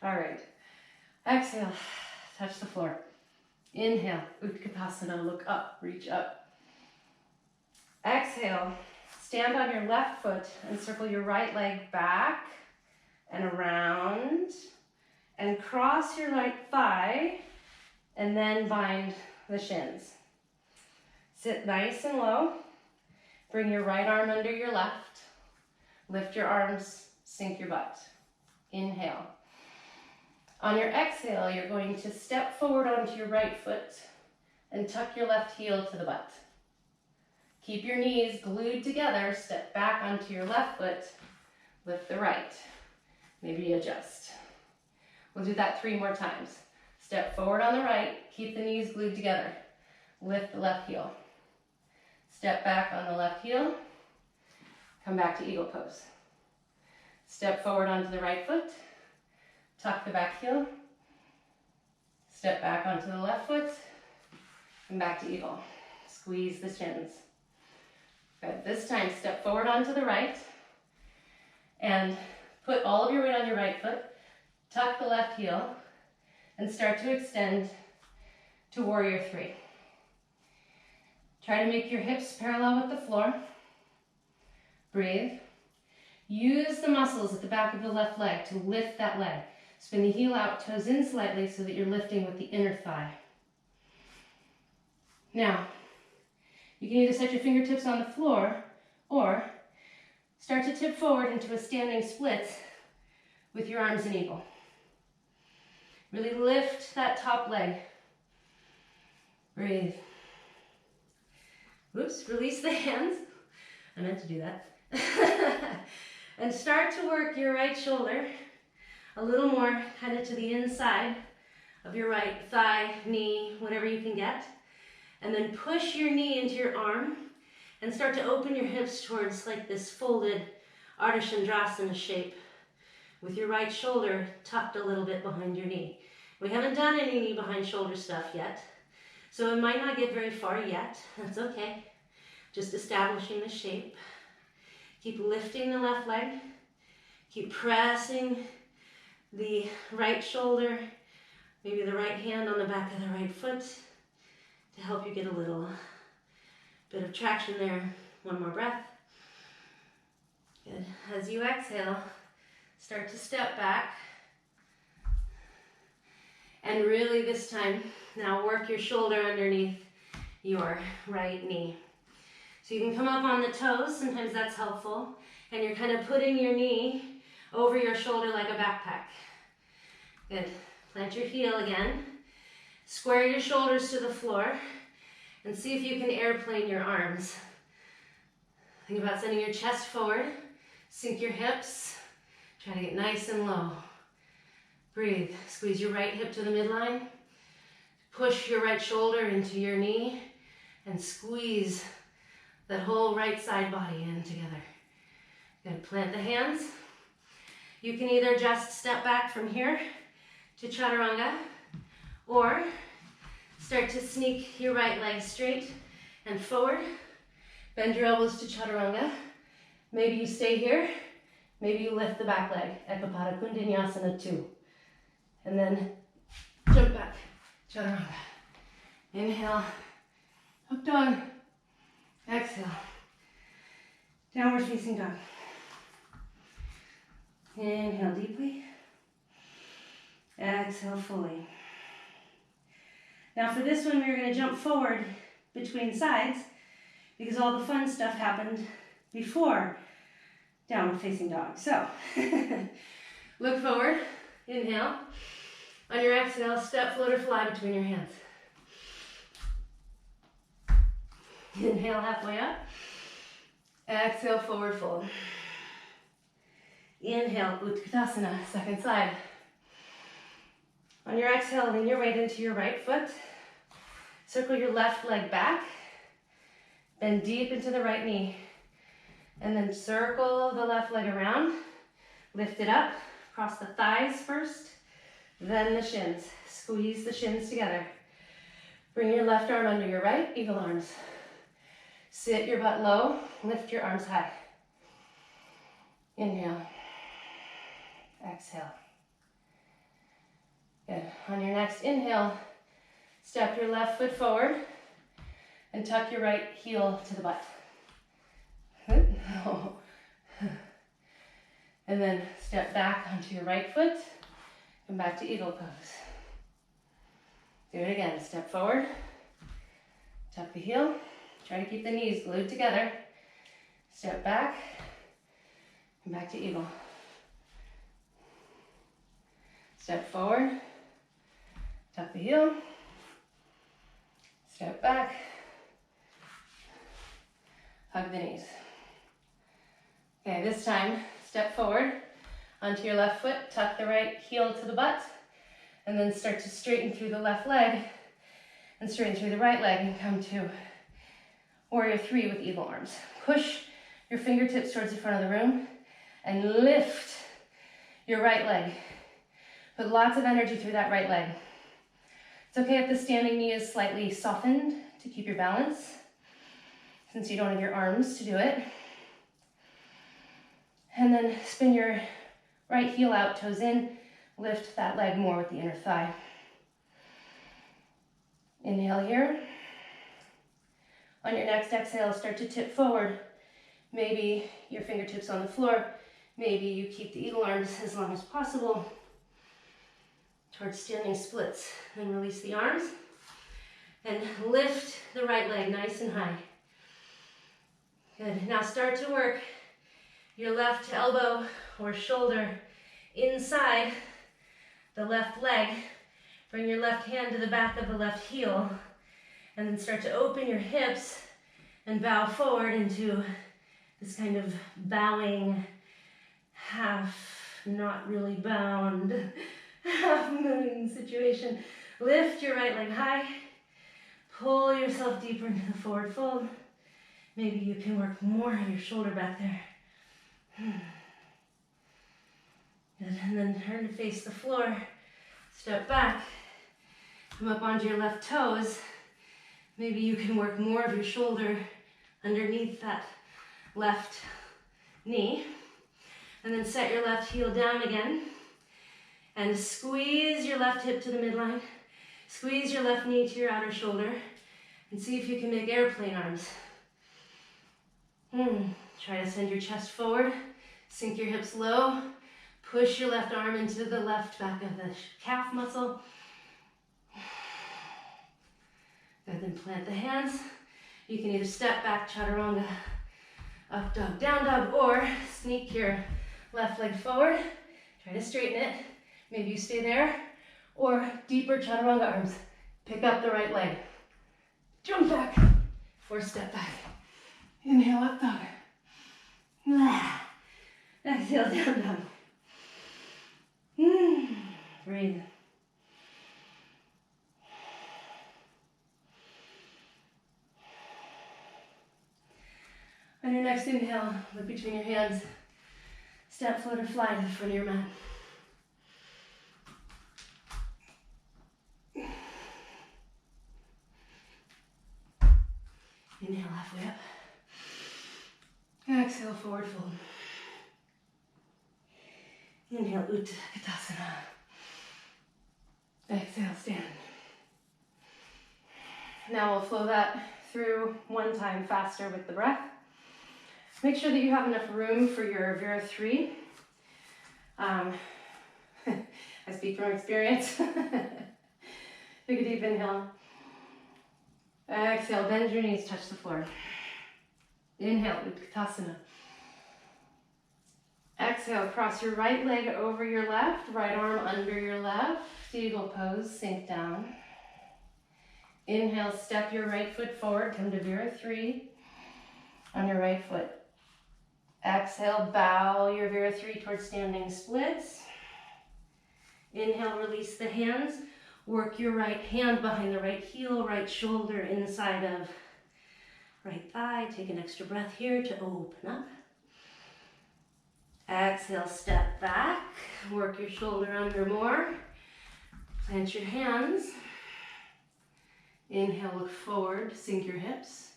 All right. Exhale. Touch the floor. Inhale. Utkatasana. Look up. Reach up. Exhale. Stand on your left foot and circle your right leg back and around. And cross your right thigh. And then bind the shins. Sit nice and low. Bring your right arm under your left. Lift your arms, sink your butt. Inhale. On your exhale, you're going to step forward onto your right foot and tuck your left heel to the butt. Keep your knees glued together, step back onto your left foot, lift the right. Maybe adjust. We'll do that 3 more times. Step forward on the right, keep the knees glued together, lift the left heel. Step back on the left heel, come back to eagle pose. Step forward onto the right foot, tuck the back heel, step back onto the left foot, and back to eagle. Squeeze the shins. Good. This time, step forward onto the right and put all of your weight on your right foot. Tuck the left heel and start to extend to warrior three. Try to make your hips parallel with the floor. Breathe. Use the muscles at the back of the left leg to lift that leg. Spin the heel out, toes in slightly so that you're lifting with the inner thigh. Now, you can either set your fingertips on the floor or start to tip forward into a standing split with your arms in eagle. Really lift that top leg. Breathe. Whoops, release the hands. I meant to do that. And start to work your right shoulder a little more kind of to the inside of your right thigh, knee, whatever you can get. And then push your knee into your arm and start to open your hips towards like this folded Ardha Chandrasana shape with your right shoulder tucked a little bit behind your knee. We haven't done any knee behind shoulder stuff yet, so it might not get very far yet. That's okay. Just establishing the shape. Keep lifting the left leg. Keep pressing the right shoulder, maybe the right hand on the back of the right foot to help you get a little bit of traction there. One more breath. Good. As you exhale, start to step back. And really this time, now work your shoulder underneath your right knee. So you can come up on the toes, sometimes that's helpful. And you're kind of putting your knee over your shoulder like a backpack. Good. Plant your heel again. Square your shoulders to the floor. And see if you can airplane your arms. Think about sending your chest forward. Sink your hips. Try to get nice and low. Breathe. Squeeze your right hip to the midline. Push your right shoulder into your knee. And squeeze that whole right side body in together. Good. Plant the hands. You can either just step back from here to chaturanga, or start to sneak your right leg straight and forward. Bend your elbows to chaturanga. Maybe you stay here. Maybe you lift the back leg. Ekapada Kundinasana 2. And then jump back. Chaturanga. Inhale. Up dog. Exhale. Downward facing dog. Inhale deeply. Exhale fully. Now for this one, we're going to jump forward between sides because all the fun stuff happened before downward facing dog. So look forward, inhale. On your exhale, step, float, or fly between your hands. Inhale halfway up. Exhale, forward fold. Inhale, Utkatasana, second side. On your exhale, lean your weight into your right foot. Circle your left leg back. Bend deep into the right knee. And then circle the left leg around. Lift it up. Cross the thighs first, then the shins. Squeeze the shins together. Bring your left arm under your right, eagle arms. Sit your butt low, lift your arms high. Inhale. Exhale. Good. On your next inhale, step your left foot forward and tuck your right heel to the butt. And then step back onto your right foot and back to eagle pose. Do it again. Step forward, tuck the heel, try to keep the knees glued together. Step back and back to eagle. Step forward, tuck the heel, step back, hug the knees. Okay, this time, step forward onto your left foot, tuck the right heel to the butt, and then start to straighten through the left leg and straighten through the right leg and come to warrior three with eagle arms. Push your fingertips towards the front of the room and lift your right leg. Put lots of energy through that right leg. It's okay if the standing knee is slightly softened to keep your balance, since you don't have your arms to do it. And then spin your right heel out, toes in, lift that leg more with the inner thigh. Inhale here. On your next exhale, start to tip forward. Maybe your fingertips on the floor. Maybe you keep the eagle arms as long as possible towards standing splits. And release the arms. And lift the right leg nice and high. Good. Now start to work your left elbow or shoulder inside the left leg. Bring your left hand to the back of the left heel. And then start to open your hips and bow forward into this kind of bowing, half not really bound, half moving situation. Lift your right leg high. Pull yourself deeper into the forward fold. Maybe you can work more of your shoulder back there. Good. And then turn to face the floor. Step back. Come up onto your left toes. Maybe you can work more of your shoulder underneath that left knee. And then set your left heel down again. And squeeze your left hip to the midline. Squeeze your left knee to your outer shoulder. And see if you can make airplane arms. Try to send your chest forward. Sink your hips low. Push your left arm into the left back of the calf muscle. Good, then plant the hands. You can either step back, chaturanga, up dog, down dog, or sneak your left leg forward. Try to straighten it. Maybe you stay there, or deeper chaturanga arms. Pick up the right leg. Jump back, or step back. Inhale, up dog. Exhale, down dog. Breathe. On your next inhale, look between your hands. Step, float, or fly to the front of your mat. Inhale, halfway up. Exhale, forward fold. Inhale, Utkatasana. Exhale, stand. Now we'll flow that through one time faster with the breath. Make sure that you have enough room for your Vira 3. I speak from experience. Take a deep inhale. Exhale, bend your knees, touch the floor. Inhale, Utkatasana. Exhale, cross your right leg over your left, right arm under your left. Eagle pose, sink down. Inhale, step your right foot forward, come to Vira 3 on your right foot. Exhale, bow your Vira 3 towards standing splits. Inhale, release the hands. Work your right hand behind the right heel, right shoulder inside of right thigh. Take an extra breath here to open up. Exhale, step back. Work your shoulder under more. Plant your hands. Inhale, look forward, sink your hips.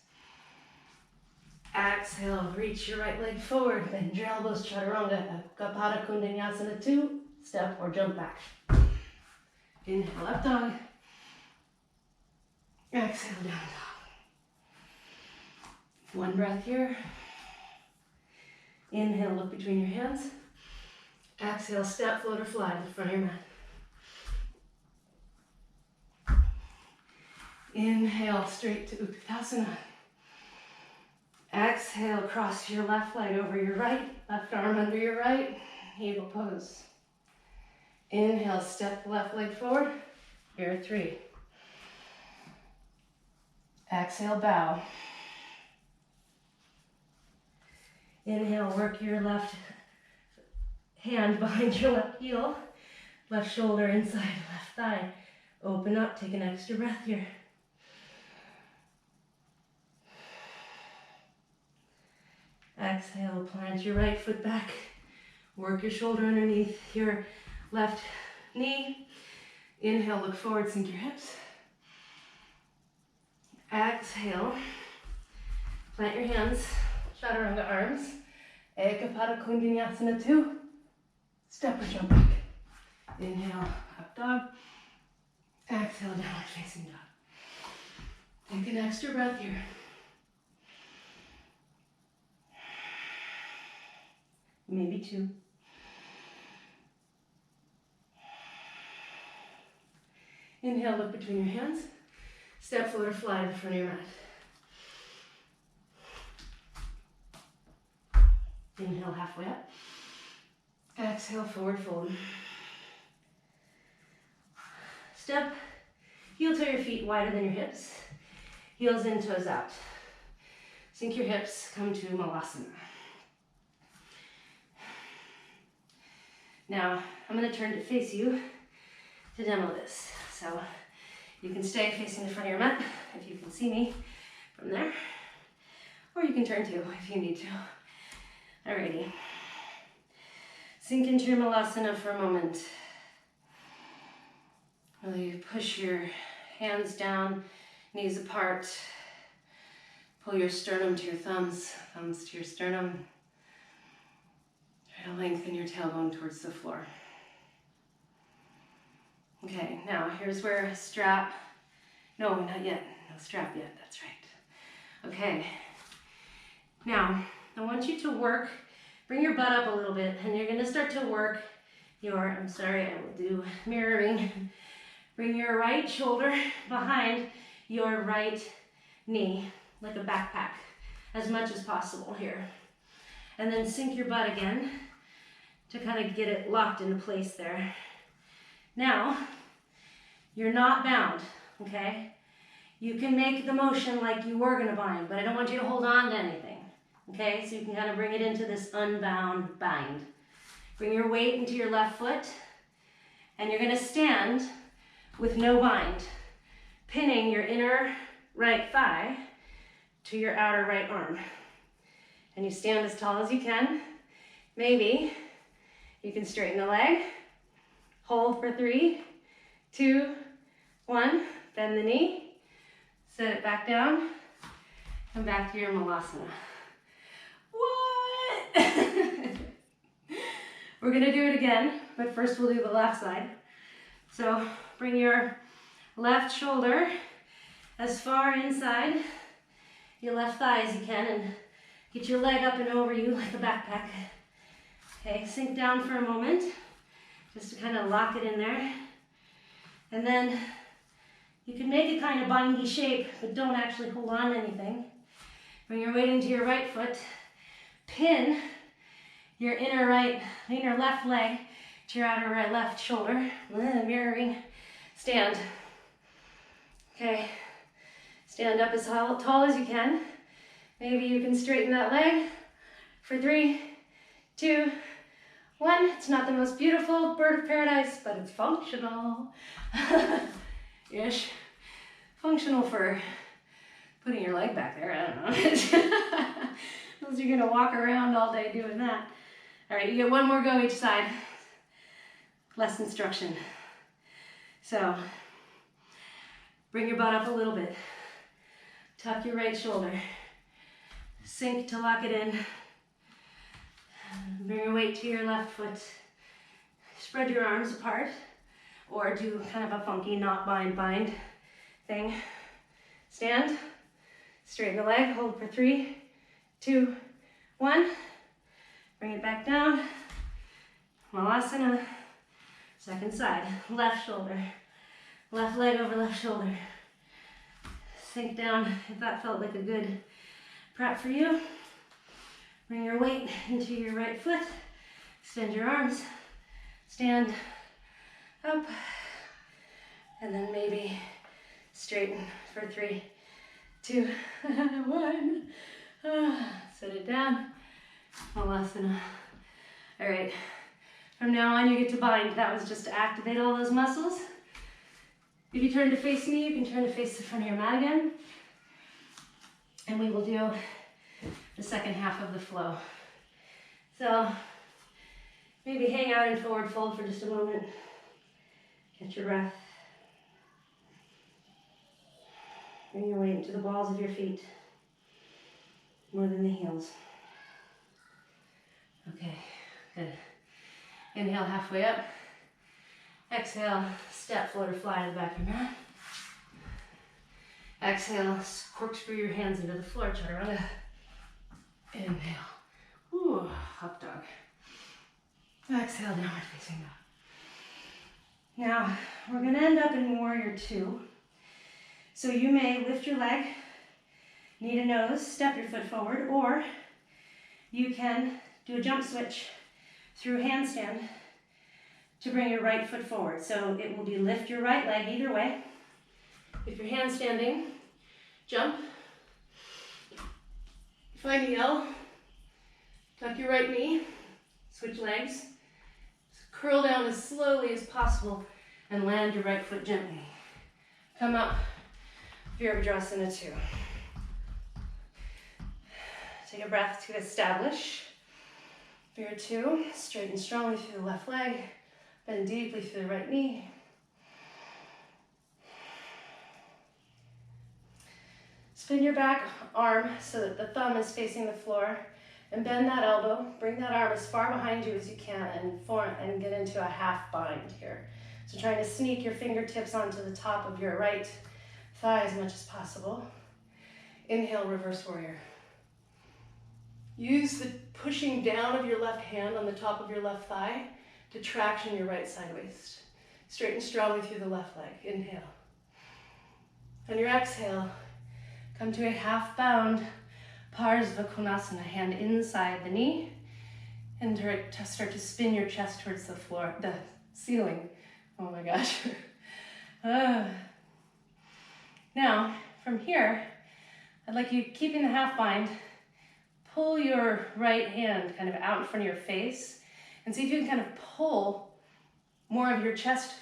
Exhale, reach your right leg forward, bend your elbows, chaturanga, Kapada Vinyasa 2, step or jump back. Inhale, up dog. Exhale, down dog. One breath here. Inhale, look between your hands. Exhale, step, float, or fly to the front of your mat. Inhale, straight to Utkatasana. Exhale, cross your left leg over your right, left arm under your right, eagle pose. Inhale, step the left leg forward, Vira 3. Exhale, bow. Inhale, work your left hand behind your left heel, left shoulder inside left thigh. Open up, take an extra breath here. Exhale, plant your right foot back. Work your shoulder underneath your left knee. Inhale, look forward, sink your hips. Exhale. Plant your hands, chaturanga arms. Ekapada Vinyasa 2. Step or jump back. Inhale, up dog. Exhale, downward facing dog. Take an extra breath here. Maybe 2. Inhale, look between your hands. Step forward or fly to the front of your mat. Inhale, halfway up. Exhale, forward fold. Step, heel toe your feet wider than your hips. Heels in, toes out. Sink your hips, come to Malasana. Now, I'm going to turn to face you to demo this. So, you can stay facing the front of your mat if you can see me from there. Or you can turn to if you need to. Alrighty. Sink into your Malasana for a moment. Will you push your hands down, knees apart. Pull your sternum to your thumbs, thumbs to your sternum. Try to lengthen your tailbone towards the floor. Okay, now here's where strap, no, not yet, no strap yet, that's right. Okay, now I want you to work, bring your butt up a little bit, and you're gonna start to work your, I'm sorry, I will do mirroring. Bring your right shoulder behind your right knee, like a backpack, as much as possible here. And then sink your butt again to kind of get it locked into place there. Now, you're not bound, okay? You can make the motion like you were gonna bind, but I don't want you to hold on to anything, okay? So you can kind of bring it into this unbound bind. Bring your weight into your left foot, and you're gonna stand with no bind, pinning your inner right thigh to your outer right arm. And you stand as tall as you can. Maybe you can straighten the leg, hold for 3, 2, 1, bend the knee, set it back down, come back to your Malasana. What? We're gonna do it again, but first we'll do the left side. So bring your left shoulder as far inside your left thigh as you can and get your leg up and over you like a backpack. Okay, sink down for a moment just to kind of lock it in there. And then you can make a kind of bindy shape, but don't actually hold on to anything. Bring your weight into your right foot. Pin your inner left leg to your outer right left shoulder. Mirroring. Stand. Okay. Stand up as tall as you can. Maybe you can straighten that leg for 3, 2, 1. It's not the most beautiful bird of paradise, but it's functional. Ish. Functional for putting your leg back there, I don't know. Unless you're gonna walk around all day doing that. All right, you get one more go each side. Less instruction. So, bring your butt up a little bit. Tuck your right shoulder. Sink to lock it in. Bring your weight to your left foot. Spread your arms apart, or do kind of a funky not bind thing. Stand, straighten the leg, hold for 3, 2, 1. Bring it back down. Malasana. Second side, left shoulder. Left leg over left shoulder. Sink down if that felt like a good prep for you. Bring your weight into your right foot. Extend your arms. Stand up. And then maybe straighten for 3, 2, 1. Set it down. Malasana. All right. From now on, you get to bind. That was just to activate all those muscles. If you turn to face me, you can turn to face the front of your mat again. And we will do the second half of the flow. So maybe hang out in forward fold for just a moment. Catch your breath. Bring your weight into the balls of your feet more than the heels. Okay, good. Inhale, halfway up. Exhale, step, float, or fly to the back of your mat. Exhale, corkscrew your hands into the floor, chaturanga. Inhale. Ooh, up dog. Exhale, downward facing dog. Now, we're going to end up in warrior two. So you may lift your leg, knee to nose, step your foot forward, or you can do a jump switch through handstand to bring your right foot forward. So it will be lift your right leg either way. If you're handstanding, jump. Find the L, tuck your right knee, switch legs, curl down as slowly as possible and land your right foot gently. Come up, Virasana 2. Take a breath to establish. Vira 2, straighten strongly through the left leg, bend deeply through the right knee. Spin your back arm so that the thumb is facing the floor, and bend that elbow. Bring that arm as far behind you as you can and get into a half bind here. So trying to sneak your fingertips onto the top of your right thigh as much as possible. Inhale, reverse warrior. Use the pushing down of your left hand on the top of your left thigh to traction your right side waist. Straighten strongly through the left leg. Inhale. On your exhale, come to a half bound Parsvakonasana, hand inside the knee, and start to spin your chest towards the floor, the ceiling. Oh my gosh. Now, from here, I'd like you, keeping the half bind, pull your right hand kind of out in front of your face, and see if you can kind of pull more of your chest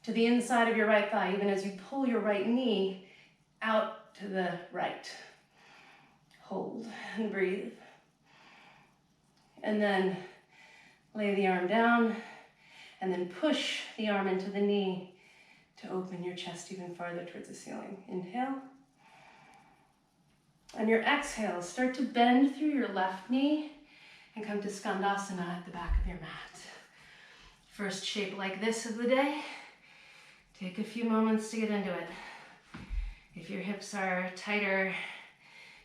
to the inside of your right thigh, even as you pull your right knee out to the right. Hold and breathe. And then lay the arm down and then push the arm into the knee to open your chest even farther towards the ceiling. Inhale. On your exhale, start to bend through your left knee and come to Skandasana at the back of your mat. First shape like this of the day. Take a few moments to get into it. If your hips are tighter,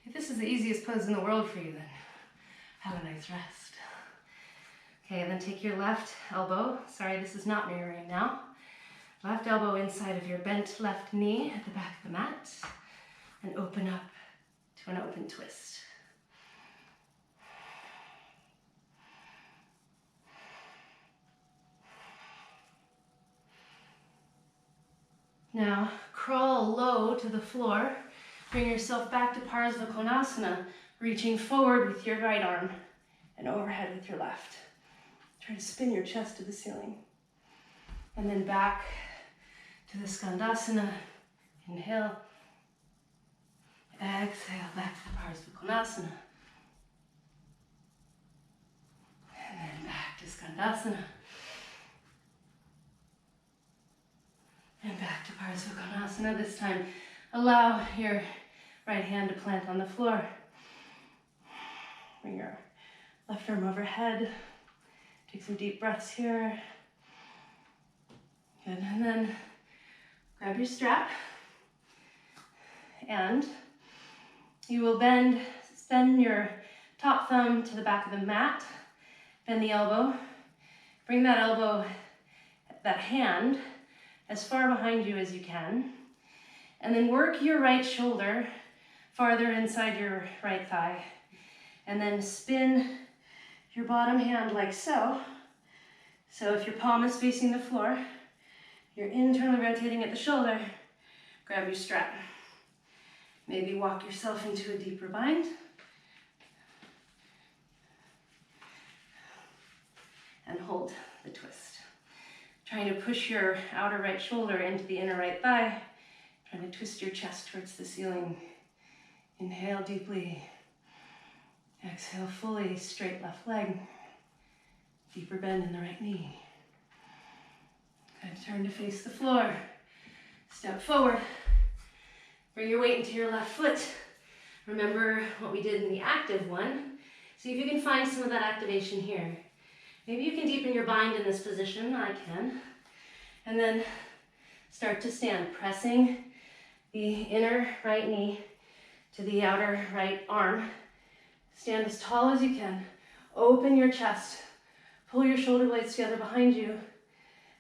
if this is the easiest pose in the world for you, then have a nice rest. Okay, then take your left elbow. Sorry, this is not mirroring now. Left elbow inside of your bent left knee at the back of the mat and open up to an open twist. Now, crawl low to the floor. Bring yourself back to Parsvakonasana, reaching forward with your right arm and overhead with your left. Try to spin your chest to the ceiling. And then back to the Skandasana. Inhale. Exhale, back to the Parsvakonasana. And then back to Skandasana. And back to Parsvakonasana. This time, allow your right hand to plant on the floor. Bring your left arm overhead. Take some deep breaths here. Good, and then grab your strap. And you will bend your top thumb to the back of the mat. Bend the elbow. Bring that elbow, that hand, as far behind you as you can. And then work your right shoulder farther inside your right thigh. And then spin your bottom hand like so. So if your palm is facing the floor, you're internally rotating at the shoulder, grab your strap. Maybe walk yourself into a deeper bind. And hold the twist. Trying to push your outer right shoulder into the inner right thigh. Trying to twist your chest towards the ceiling. Inhale deeply. Exhale fully, straight left leg. Deeper bend in the right knee. Good, turn to face the floor. Step forward. Bring your weight into your left foot. Remember what we did in the active one. See if you can find some of that activation here. Maybe you can deepen your bind in this position. I can. And then start to stand, pressing the inner right knee to the outer right arm. Stand as tall as you can. Open your chest. Pull your shoulder blades together behind you.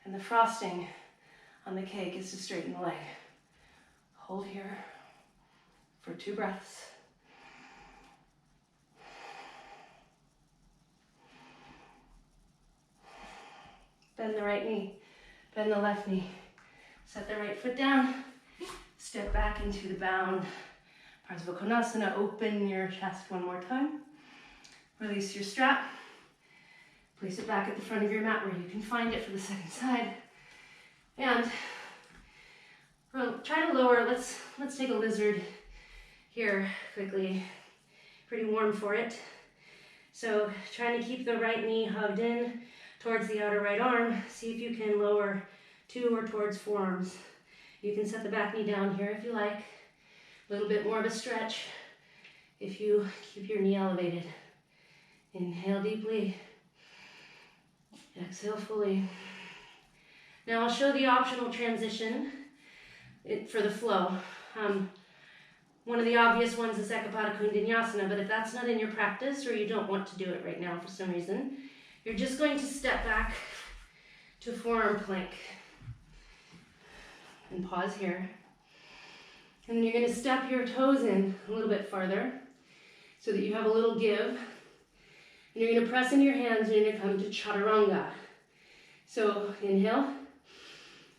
And the frosting on the cake is to straighten the leg. Hold here for 2 breaths. Bend the right knee, bend the left knee. Set the right foot down. Step back into the bound. Parsva Konasana, open your chest one more time. Release your strap. Place it back at the front of your mat where you can find it for the second side. And try to lower, let's take a lizard here quickly. Pretty warm for it. So trying to keep the right knee hugged in towards the outer right arm. See if you can lower 2 or towards forearms. You can set the back knee down here if you like. A little bit more of a stretch if you keep your knee elevated. Inhale deeply. Exhale fully. Now I'll show the optional transition for the flow. One of the obvious ones is Ekapada Vinyasa, but if that's not in your practice or you don't want to do it right now for some reason, you're just going to step back to forearm plank. And pause here. And then you're going to step your toes in a little bit farther so that you have a little give. And you're going to press in your hands and you're going to come to chaturanga. So inhale.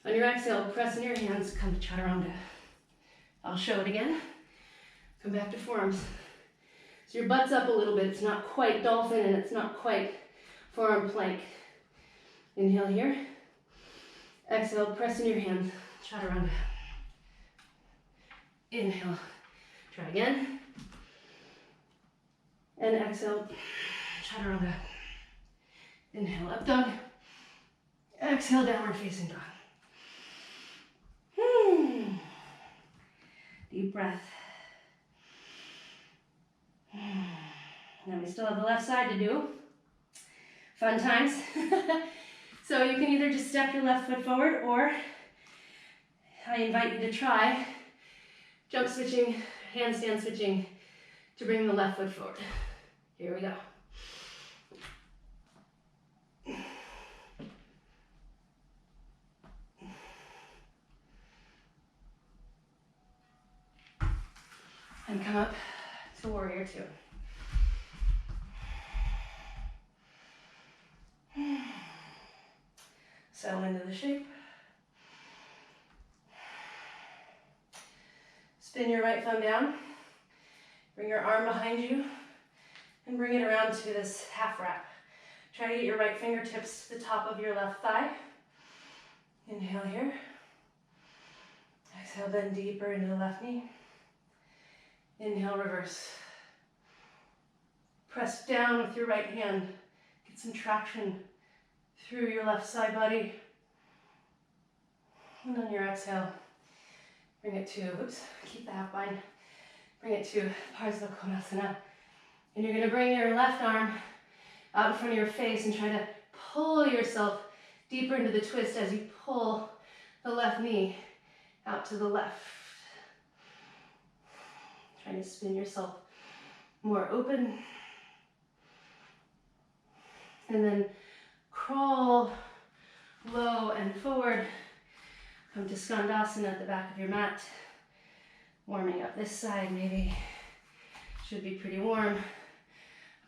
On your exhale, press in your hands, come to chaturanga. I'll show it again. Come back to forearms. So your butt's up a little bit. It's not quite dolphin and it's not quite forearm plank. Inhale here. Exhale, press in your hands, chaturanga. Inhale. Try again. And exhale, chaturanga. Inhale, up dog. Exhale, downward facing dog. Deep breath. Now we still have the left side to do. Fun times. So you can either just step your left foot forward, or I invite you to try jump switching, handstand switching to bring the left foot forward. Here we go. And come up to warrior 2. Settle into the shape. Spin your right thumb down. Bring your arm behind you and bring it around to this half wrap. Try to get your right fingertips to the top of your left thigh. Inhale here. Exhale, bend deeper into the left knee. Inhale, reverse. Press down with your right hand. Get some traction through your left side body. And on your exhale, bring it to, keep the half bind. Bring it to Parsva Konasana. And you're gonna bring your left arm out in front of your face and try to pull yourself deeper into the twist as you pull the left knee out to the left. Trying to spin yourself more open. And then crawl low and forward. Come to Skandasana at the back of your mat. Warming up this side maybe. Should be pretty warm.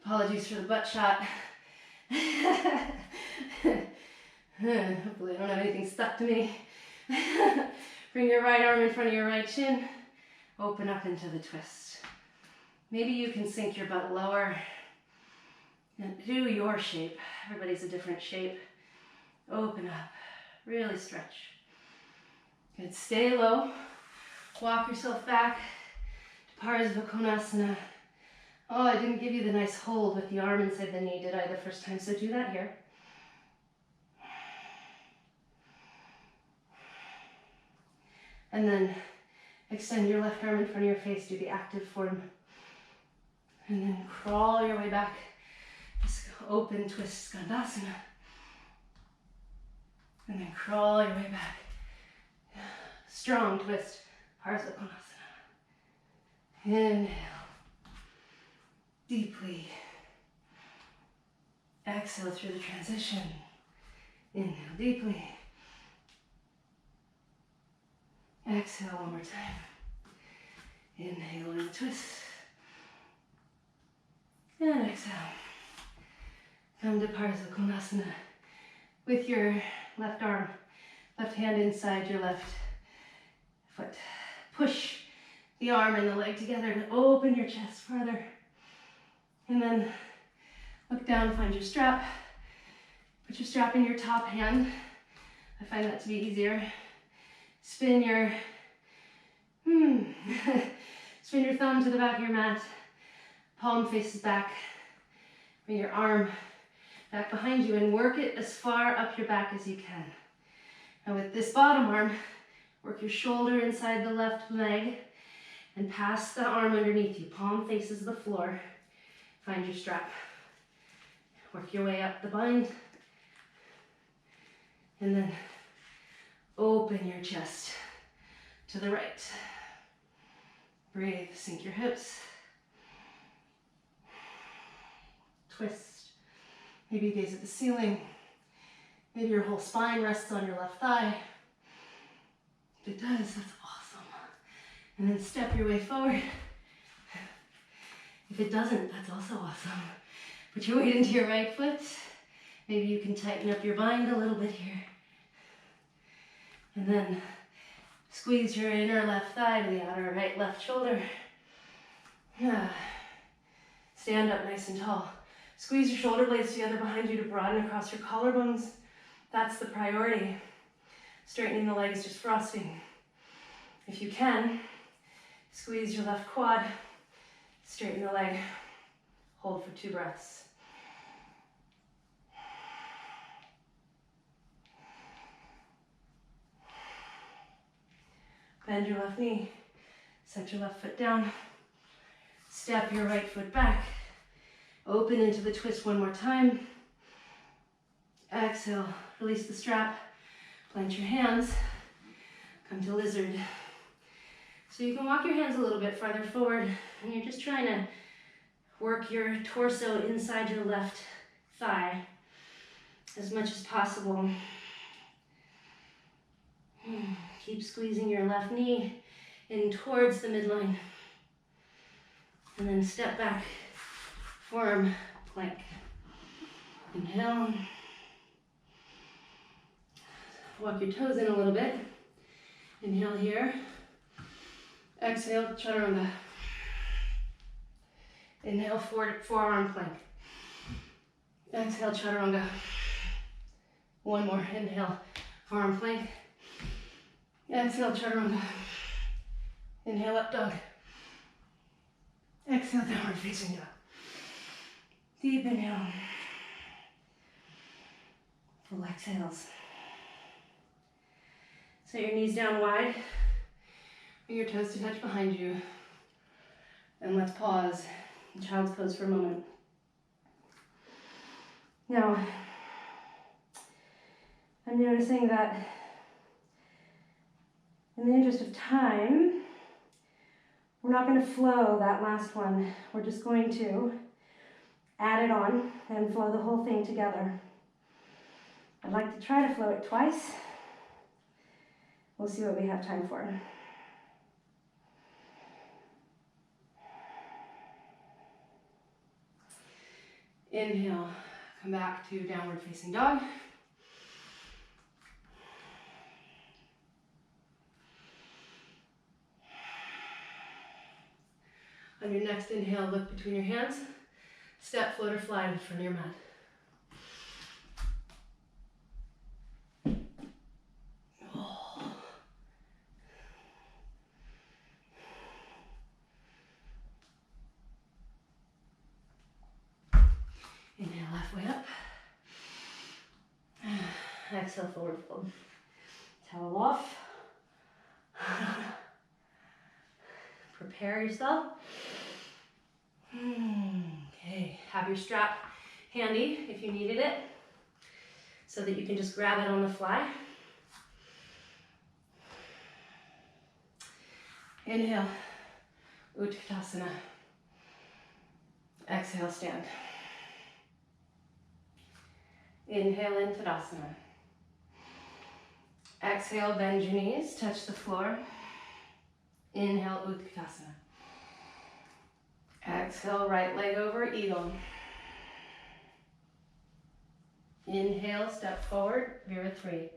Apologies for the butt shot. Hopefully I don't have anything stuck to me. Bring your right arm in front of your right shin. Open up into the twist. Maybe you can sink your butt lower. And do your shape. Everybody's a different shape. Open up. Really stretch. Good. Stay low. Walk yourself back to Parsva Konasana. Oh, I didn't give you the nice hold with the arm inside the knee, did I, the first time? So do that here. And then Extend your left arm in front of your face, do the active form. And then crawl your way back. Just open twist Skandasana. And then crawl your way back. Strong twist, Parsakonasana. Inhale. Deeply. Exhale through the transition. Inhale deeply. Exhale one more time. Inhale in the twist. And exhale. Come to Parsakonasana with your left arm, left hand inside your left foot. Push the arm and the leg together to open your chest further. And then look down, find your strap. Put your strap in your top hand. I find that to be easier. Spin your, spin your thumb to the back of your mat. Palm faces back. Bring your arm back behind you and work it as far up your back as you can. And with this bottom arm, work your shoulder inside the left leg and pass the arm underneath you. Palm faces the floor. Find your strap. Work your way up the bind. And then open your chest to the right. Breathe, sink your hips. Twist. Maybe gaze at the ceiling. Maybe your whole spine rests on your left thigh. If it does, that's awesome. And then step your way forward. If it doesn't, that's also awesome. Put your weight into your right foot. Maybe you can tighten up your bind a little bit here. And then squeeze your inner left thigh to the outer right left shoulder. Stand up nice and tall. Squeeze your shoulder blades together behind you to broaden across your collarbones. That's the priority. Straightening the legs, just frosting. If you can, squeeze your left quad, straighten the leg, hold for 2 breaths. Bend your left knee, set your left foot down, step your right foot back, open into the twist one more time. Exhale, release the strap, plant your hands, come to lizard. So you can walk your hands a little bit farther forward, and you're just trying to work your torso inside your left thigh as much as possible. Keep squeezing your left knee in towards the midline. And then step back, form plank. Inhale. Walk your toes in a little bit. Inhale here. Exhale, chaturanga. Inhale, forearm plank. Exhale, chaturanga. One more. Inhale, forearm plank. Exhale, chaturanga. Inhale, up dog. Exhale, downward facing dog. Deep inhale. Full exhales. Set your knees down wide. Bring your toes to touch behind you. And let's pause in child's pose for a moment. Now, I'm noticing that in the interest of time, we're not going to flow that last one. We're just going to add it on and flow the whole thing together. I'd like to try to flow it twice. We'll see what we have time for. Inhale, come back to downward facing dog. On your next inhale, look between your hands. Step, float, or fly in front of your mat. Oh. Inhale, halfway up. Exhale, forward fold. Towel off. Prepare yourself. Okay, have your strap handy if you needed it, so that you can just grab it on the fly. Inhale, Utkatasana. Exhale, stand. Inhale in Tadasana. Exhale, bend your knees, touch the floor. Inhale, Utkatasana. Exhale, right leg over, eagle. Inhale, step forward, Vira3.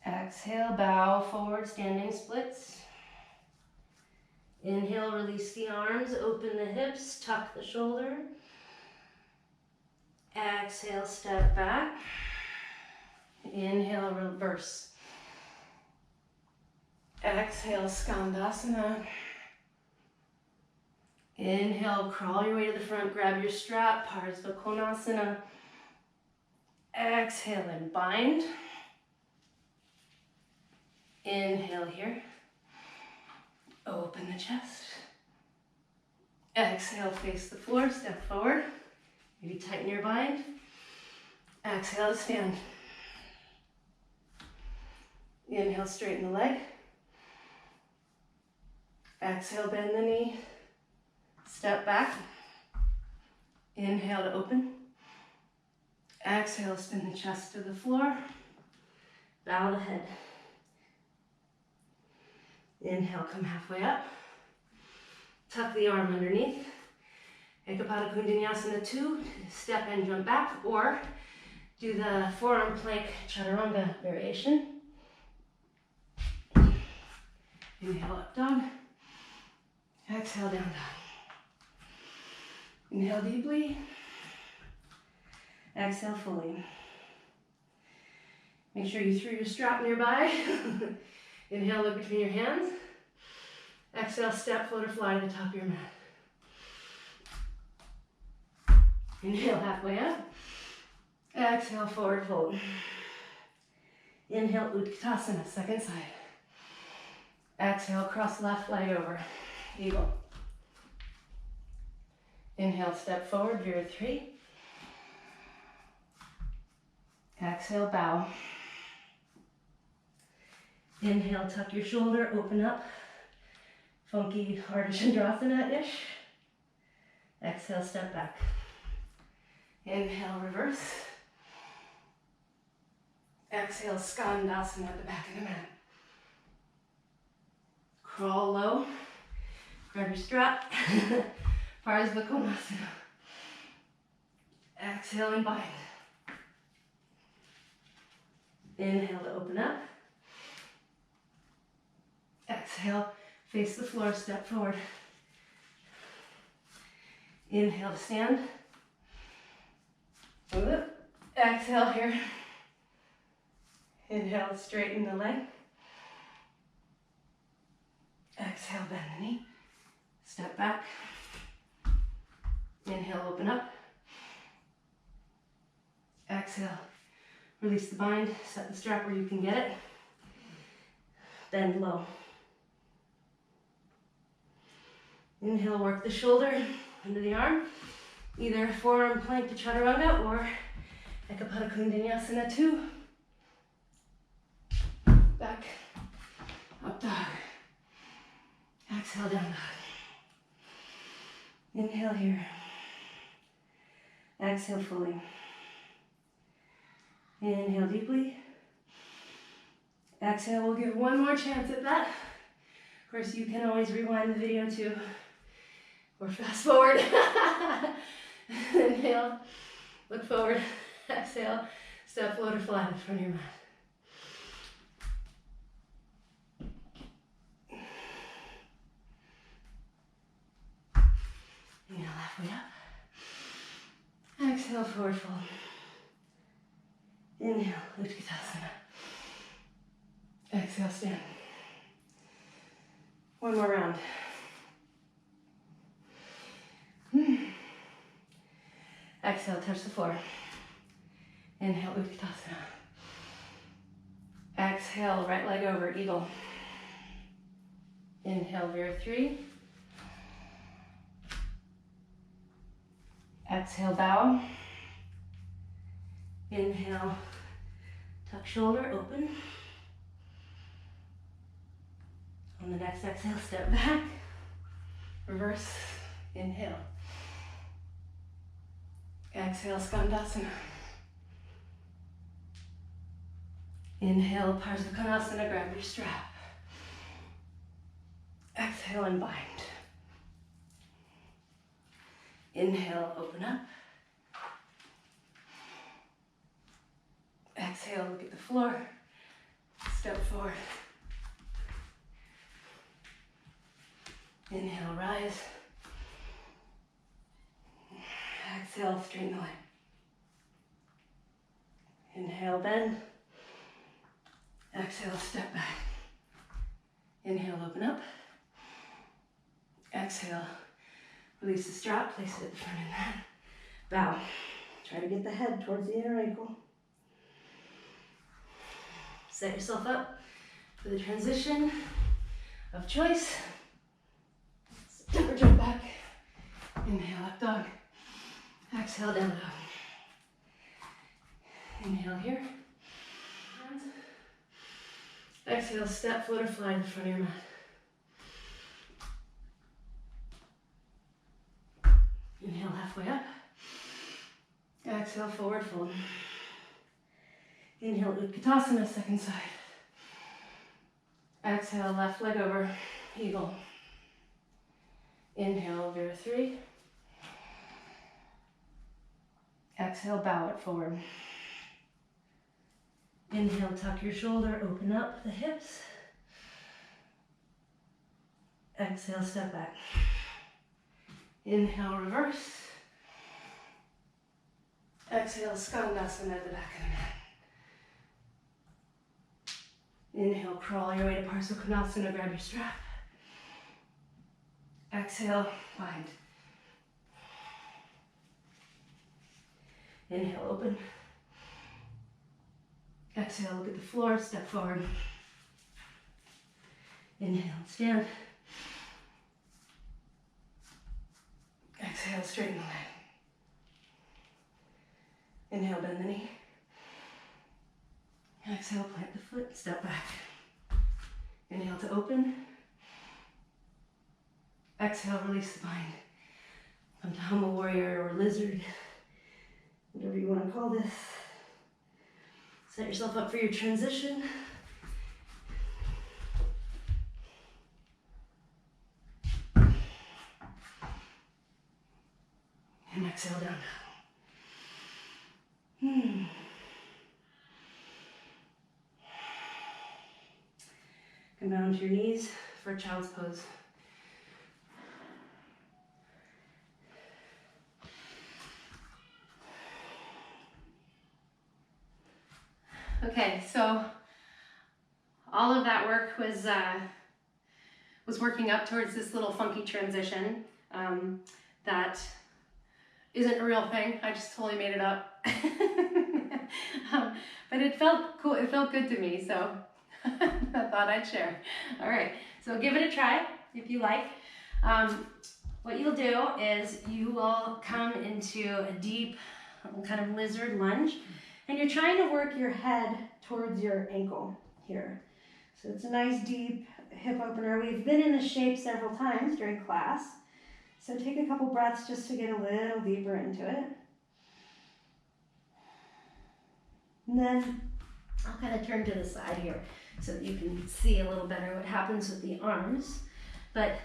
Exhale, bow forward, standing splits. Inhale, release the arms, open the hips, tuck the shoulder. Exhale, step back. Inhale, reverse. Exhale, Skandasana. Inhale, crawl your way to the front, grab your strap, Parsva Konasana. Exhale and bind. Inhale here. Open the chest. Exhale, face the floor, step forward. Maybe tighten your bind. Exhale to stand. Inhale, straighten the leg. Exhale, bend the knee. Step back. Inhale to open. Exhale, spin the chest to the floor. Bow the head. Inhale, come halfway up. Tuck the arm underneath. Ekapada Kundanyasana 2, step and jump back, or do the forearm plank chaturanga variation. Inhale, up dog. Exhale, down dog. Inhale deeply. Exhale fully. Make sure you threw your strap nearby. Inhale, look between your hands. Exhale, step, float, or fly to the top of your mat. Inhale, halfway up. Exhale, forward fold. Inhale, Utkatasana, second side. Exhale, cross left leg over, eagle. Inhale, step forward, Vira3. Exhale, bow. Inhale, tuck your shoulder, open up. Funky Ardha Chandrasana-ish. Exhale, step back. Inhale, reverse. Exhale, Skandasana at the back of the mat. Crawl low. Grab your strap. Parsva Konasana. Exhale and bind. Inhale to open up. Exhale, face the floor, step forward. Inhale to stand. Exhale here. Inhale, straighten the leg. Exhale, bend the knee. Step back. Inhale, open up. Exhale, release the bind. Set the strap where you can get it. Bend low. Inhale, work the shoulder under the arm. Either forearm plank to chaturanga or Ekapada Kundanyasana 2. Back, up dog. Exhale, down dog. Inhale here. Exhale fully. Inhale deeply. Exhale, we'll give one more chance at that. Of course, you can always rewind the video too, or fast forward. Inhale, look forward. Exhale, step, float, or fly in front of your mat. Inhale, halfway up. Exhale, forward fold. Inhale, Utkatasana. Exhale, stand. One more round. Exhale, touch the floor. Inhale, Utkatasana. Exhale, right leg over, eagle. Inhale, vira 3. Exhale, bow. Inhale, tuck shoulder, open. On the next exhale, step back. Reverse, inhale. Exhale, skandasana. Inhale, parsvakonasana, grab your strap. Exhale and bind. Inhale, open up. Exhale, look at the floor. Step forward. Inhale, rise. Exhale, straighten the leg. Inhale, bend. Exhale, step back. Inhale, open up. Exhale, release the strap, place it at the front of the mat. Bow. Try to get the head towards the inner ankle. Set yourself up for the transition of choice. Step or jump back. Inhale, up dog. Exhale, down dog. Inhale here. Hands. Exhale, step, float, or fly in the front of your mat. Inhale, halfway up. Exhale, forward fold. Inhale, Utkatasana, second side. Exhale, left leg over, eagle. Inhale, vira 3. Exhale, bow it forward. Inhale, tuck your shoulder, open up the hips. Exhale, step back. Inhale, reverse. Exhale, skandasana at the back of the mat. Inhale, crawl your way to parsvakonasana, grab your strap. Exhale, bind. Inhale, open. Exhale, look at the floor, step forward. Inhale, stand. Exhale, straighten the leg. Inhale, bend the knee. Exhale, plant the foot, step back. Inhale to open. Exhale, release the bind. Come to humble warrior or lizard, whatever you want to call this. Set yourself up for your transition. And exhale down. Come down to your knees for a child's pose. Okay, so all of that work was working up towards this little funky transition that isn't a real thing. I just totally made it up. But it felt cool. It felt good to me, so I thought I'd share. All right, so give it a try if you like. What you'll do is you will come into a deep kind of lizard lunge, and you're trying to work your head towards your ankle here. So it's a nice deep hip opener. We've been in this shape several times during class. So take a couple breaths just to get a little deeper into it. And then I'll kind of turn to the side here so that you can see a little better what happens with the arms. But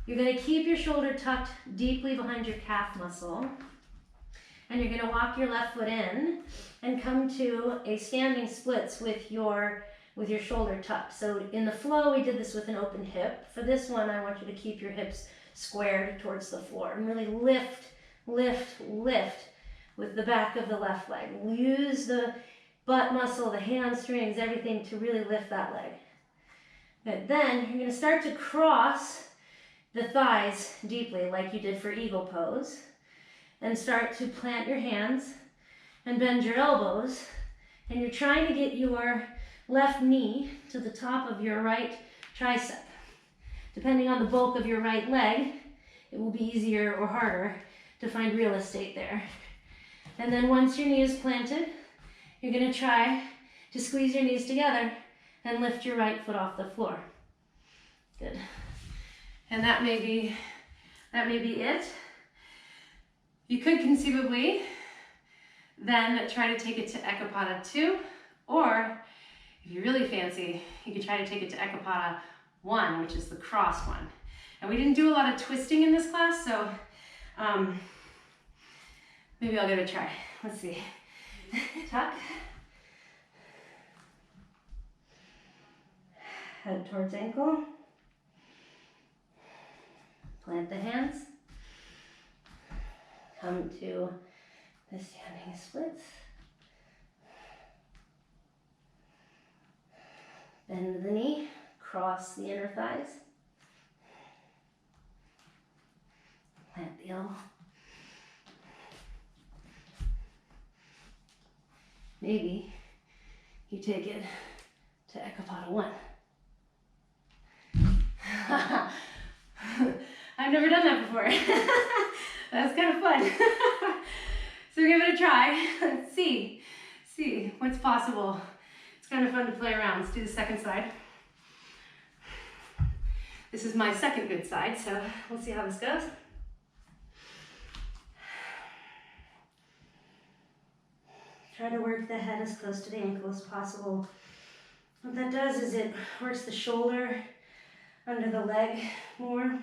you're going to keep your shoulder tucked deeply behind your calf muscle. And you're going to walk your left foot in and come to a standing splits with your shoulder tucked. So in the flow, we did this with an open hip. For this one, I want you to keep your hips squared towards the floor and really lift, lift, lift with the back of the left leg. Use the butt muscle, the hamstrings, everything to really lift that leg. Good. Then you're going to start to cross the thighs deeply like you did for eagle pose. And start to plant your hands and bend your elbows. And you're trying to get your left knee to the top of your right tricep. depending on the bulk of your right leg, it will be easier or harder to find real estate there. And then once your knee is planted, you're going to try to squeeze your knees together and lift your right foot off the floor. Good. And that may be it. You could conceivably then try to take it to Ekapada 2, or if you really fancy, you could try to take it to Ekapada 1, which is the cross one. And we didn't do a lot of twisting in this class, so maybe I'll give it a try. Let's see. Tuck. Head towards ankle. Plant the hands. Come to the standing splits. Bend the knee, cross the inner thighs. Plant the elbow. Maybe you take it to Ekapada 1. I've never done that before. That's kind of fun. So give it a try. Let's see what's possible. It's kind of fun to play around. Let's do the second side. This is my second good side, so we'll see how this goes. Try to work the head as close to the ankle as possible. What that does is it works the shoulder under the leg more.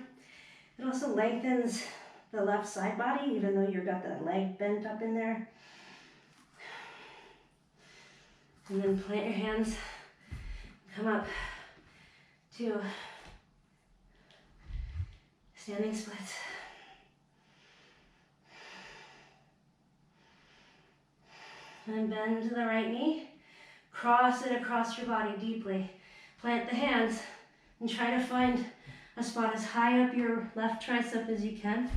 It also lengthens the left side body, even though you've got that leg bent up in there. And then plant your hands, come up to standing splits. And bend to the right knee, cross it across your body deeply. Plant the hands and try to find a spot as high up your left tricep as you can.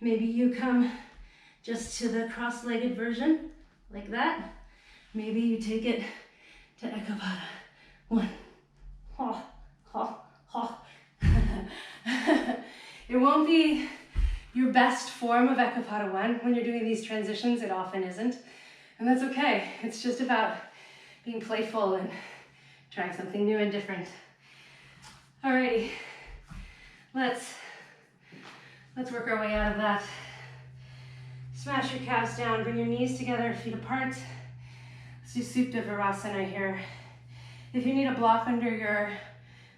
Maybe you come just to the cross-legged version, like that. Maybe you take it to Ekapada 1. Ha, ha, ha. It won't be your best form of Ekapada 1 when you're doing these transitions. It often isn't. And that's okay. It's just about being playful and trying something new and different. Alrighty, let's work our way out of that. Smash your calves down, bring your knees together, feet apart. Let's do supta virasana here. If you need a block under your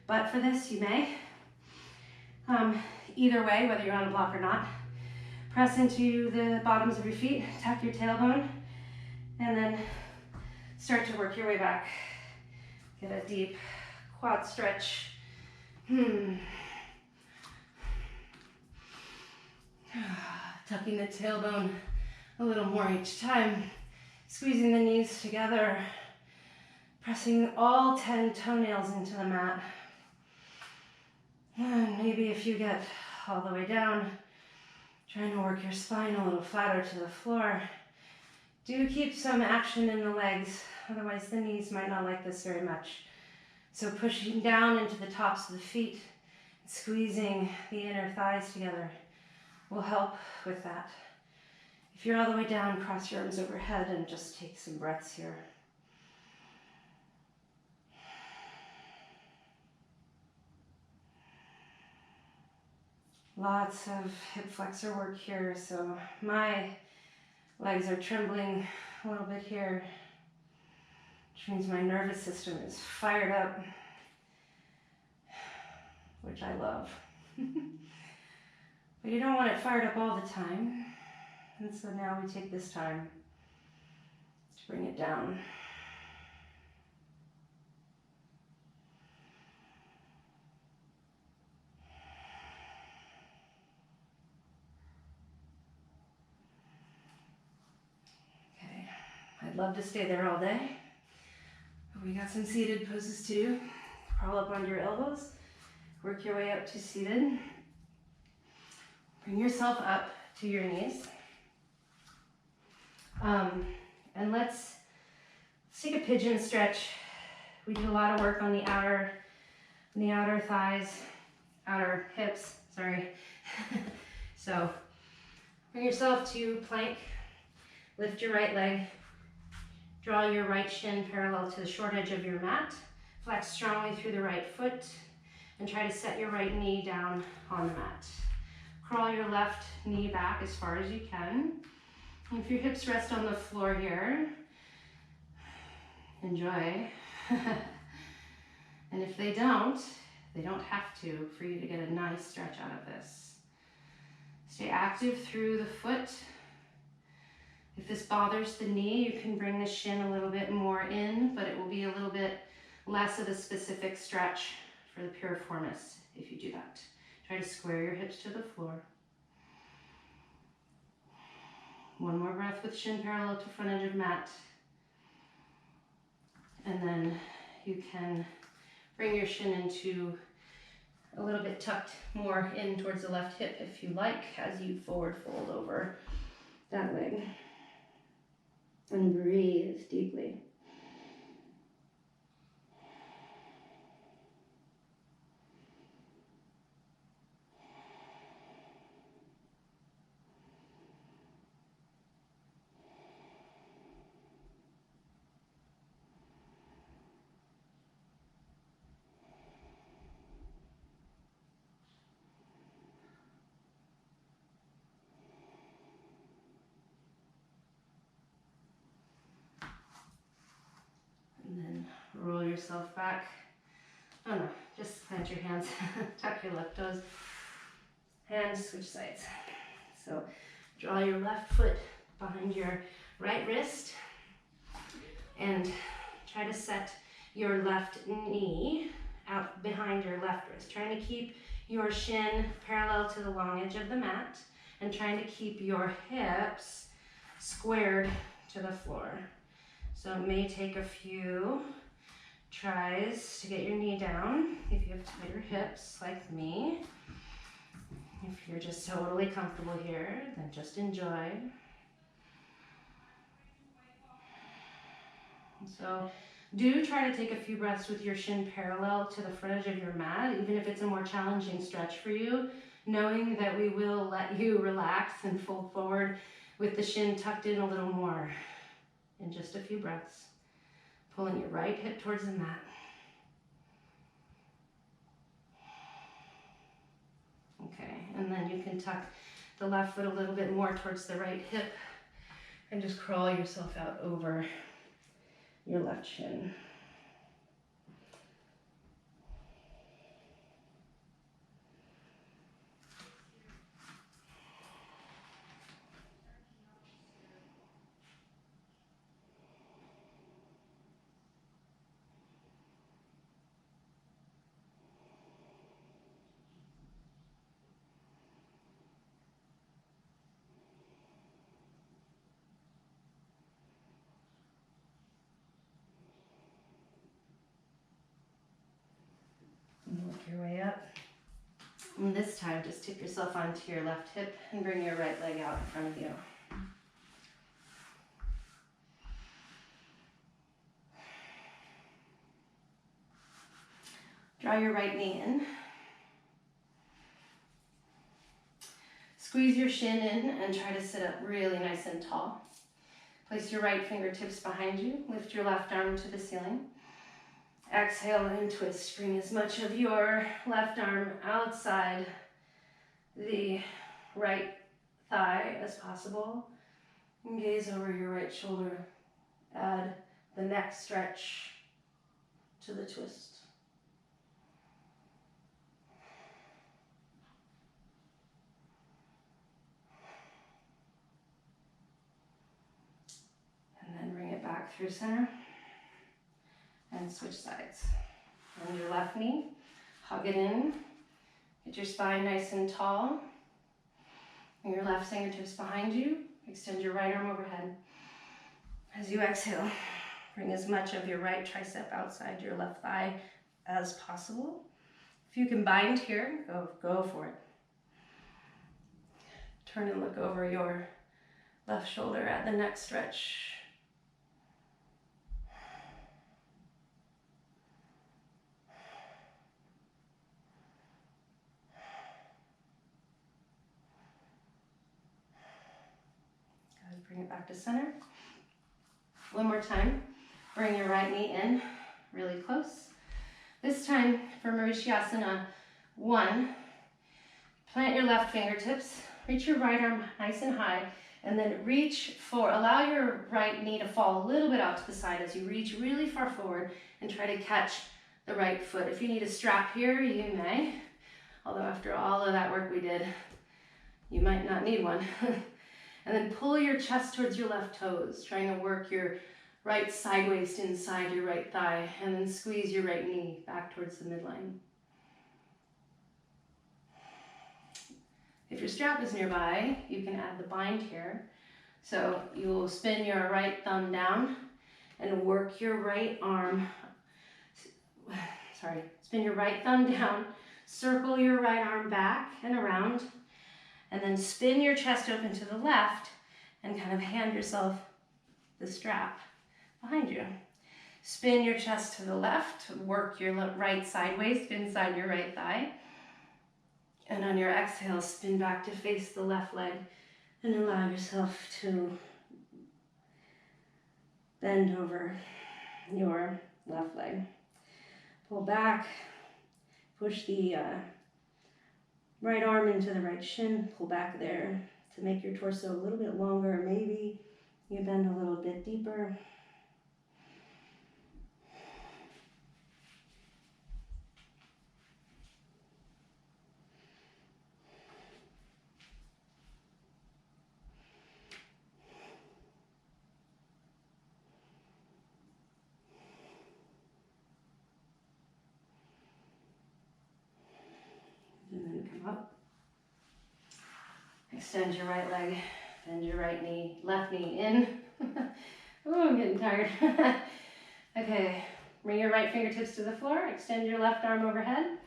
butt for this, you may. Either way, whether you're on a block or not, press into the bottoms of your feet, tuck your tailbone, and then start to work your way back. Get a deep quad stretch. Tucking the tailbone a little more each time. Squeezing the knees together. Pressing all 10 toenails into the mat. And maybe if you get all the way down, trying to work your spine a little flatter to the floor. Do keep some action in the legs, otherwise the knees might not like this very much. So pushing down into the tops of the feet, squeezing the inner thighs together will help with that. If you're all the way down, cross your arms overhead and just take some breaths here. Lots of hip flexor work here, so my legs are trembling a little bit here, which means my nervous system is fired up, which I love. But you don't want it fired up all the time, and so now we take this time to bring it down. I'd love to stay there all day, but we got some seated poses to do. Crawl up onto your elbows, work your way up to seated. Bring yourself up to your knees. And let's take a pigeon stretch. We did a lot of work on the outer thighs outer hips, sorry. So bring yourself to plank, lift your right leg, draw your right shin parallel to the short edge of your mat, flex strongly through the right foot, and try to set your right knee down on the mat. Crawl your left knee back as far as you can. And if your hips rest on the floor here, enjoy. And if they don't have to for you to get a nice stretch out of this. Stay active through the foot. If this bothers the knee, you can bring the shin a little bit more in, but it will be a little bit less of a specific stretch for the piriformis if you do that. Try to square your hips to the floor. One more breath with shin parallel to front edge of mat. And then you can bring your shin into a little bit tucked more in towards the left hip if you like, as you forward fold over that leg. And breathe deeply. And then roll yourself back. Oh no, just plant your hands, tuck your left toes, hands switch sides. So draw your left foot behind your right wrist and try to set your left knee out behind your left wrist. Trying to keep your shin parallel to the long edge of the mat and trying to keep your hips squared to the floor. So it may take a few tries to get your knee down if you have tighter hips like me. If you're just totally comfortable here, then just enjoy. So do try to take a few breaths with your shin parallel to the front edge of your mat, even if it's a more challenging stretch for you, knowing that we will let you relax and fold forward with the shin tucked in a little more in just a few breaths. Pulling your right hip towards the mat. Okay, and then you can tuck the left foot a little bit more towards the right hip and just crawl yourself out over your left shin. And work your way up. And this time, just tip yourself onto your left hip and bring your right leg out in front of you. Draw your right knee in. Squeeze your shin in and try to sit up really nice and tall. Place your right fingertips behind you. Lift your left arm to the ceiling. Exhale and twist. Bring as much of your left arm outside the right thigh as possible. And gaze over your right shoulder. Add the neck stretch to the twist. And then bring it back through center. And switch sides. On your left knee, hug it in. Get your spine nice and tall. Bring your left fingertips behind you. Extend your right arm overhead. As you exhale, bring as much of your right tricep outside your left thigh as possible. If you can bind here, go for it. Turn and look over your left shoulder at the neck stretch. to center. One more time. Bring your right knee in really close. This time for Virasana 1, plant your left fingertips, reach your right arm nice and high, and then reach for, allow your right knee to fall a little bit out to the side as you reach really far forward and try to catch the right foot. If you need a strap here, you may, although after all of that work we did, you might not need one. And then pull your chest towards your left toes, trying to work your right side waist inside your right thigh, and then squeeze your right knee back towards the midline. If your strap is nearby, you can add the bind here. So you will spin your right thumb down and work your right arm, spin your right thumb down, circle your right arm back and around, and then spin your chest open to the left and kind of hand yourself the strap behind you. Spin your chest to the left, work your right side waist inside your right thigh. And on your exhale, spin back to face the left leg and allow yourself to bend over your left leg. Pull back, push the right arm into the right shin, pull back there to make your torso a little bit longer. Maybe you bend a little bit deeper. And then come up. Extend your right leg, bend your right knee, left knee in. Oh, I'm getting tired. Okay, bring your right fingertips to the floor, extend your left arm overhead,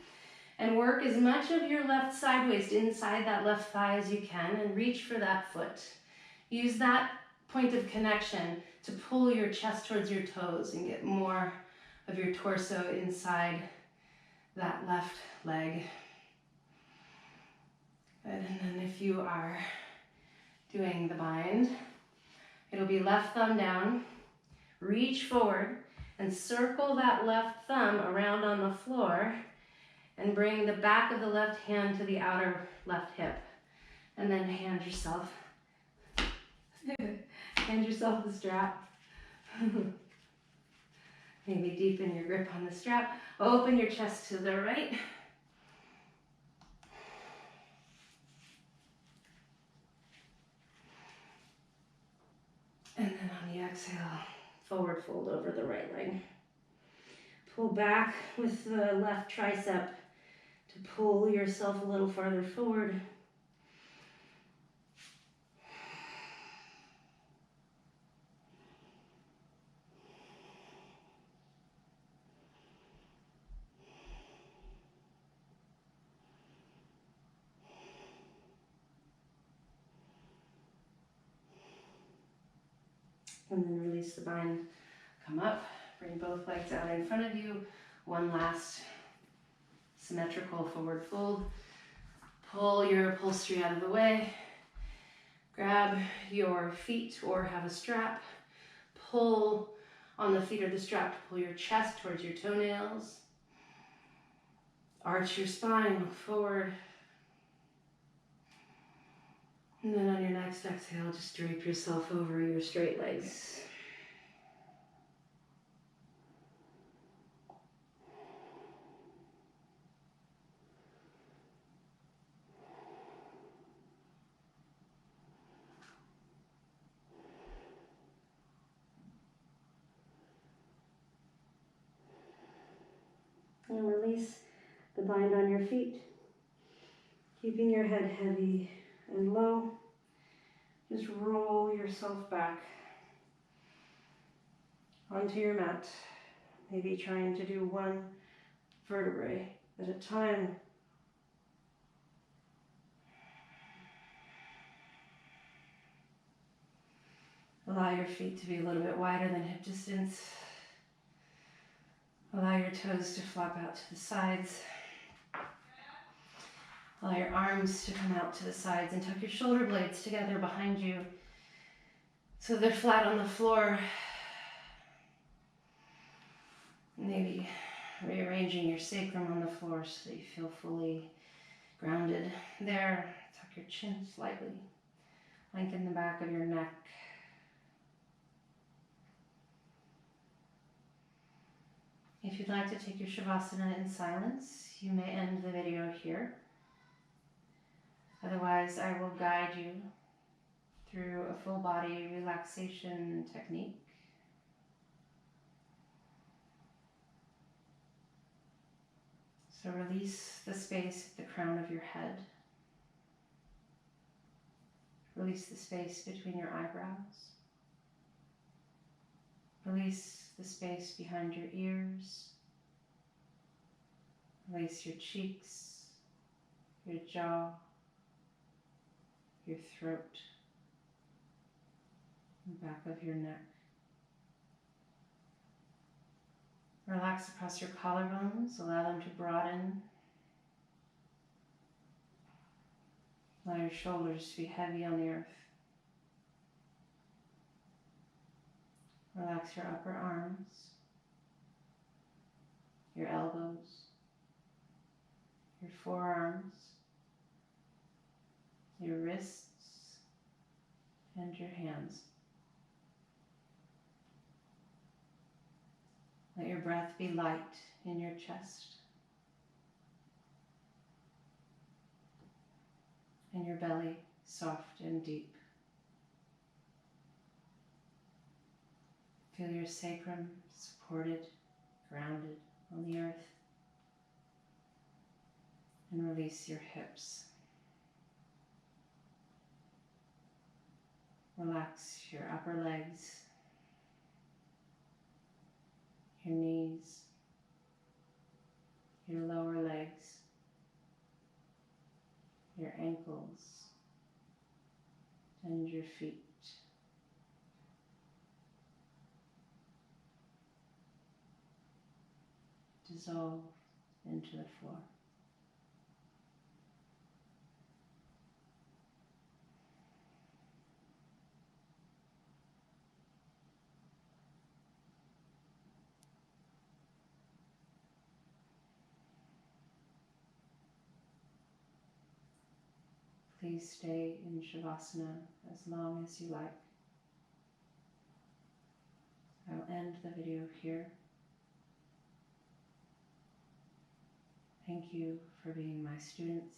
and work as much of your left side waist inside that left thigh as you can, and reach for that foot. Use that point of connection to pull your chest towards your toes and get more of your torso inside that left leg. Good. And then if you are doing the bind, it'll be left thumb down, reach forward and circle that left thumb around on the floor and bring the back of the left hand to the outer left hip. And then hand yourself the strap. Maybe deepen your grip on the strap. Open your chest to the right. And then on the exhale, forward fold over the right leg. Pull back with the left tricep to pull yourself a little farther forward. And then release the bind. Come up, bring both legs out in front of you. One last symmetrical forward fold. Pull your upholstery out of the way. Grab your feet or have a strap. Pull on the feet or the strap to pull your chest towards your toenails. Arch your spine, look forward. And then on your next exhale, just drape yourself over your straight legs. And release the bind on your feet, keeping your head heavy and low. Just roll yourself back onto your mat, maybe trying to do one vertebrae at a time. Allow your feet to be a little bit wider than hip distance. Allow your toes to flop out to the sides. Allow your arms to come out to the sides and tuck your shoulder blades together behind you. So they're flat on the floor. Maybe rearranging your sacrum on the floor so that you feel fully grounded. There, tuck your chin slightly. Lengthen the back of your neck. If you'd like to take your shavasana in silence, you may end the video here. Otherwise, I will guide you through a full body relaxation technique. So release the space at the crown of your head. Release the space between your eyebrows. Release the space behind your ears. Release your cheeks, your jaw, your throat, the back of your neck. Relax across your collarbones, allow them to broaden. Allow your shoulders to be heavy on the earth. Relax your upper arms, your elbows, your forearms, your wrists, and your hands. Let your breath be light in your chest and your belly soft and deep. Feel your sacrum supported, grounded on the earth. And release your hips. Relax your upper legs, your knees, your lower legs, your ankles, and your feet. Dissolve into the floor. Please stay in Shavasana as long as you like. I will end the video here. Thank you for being my students.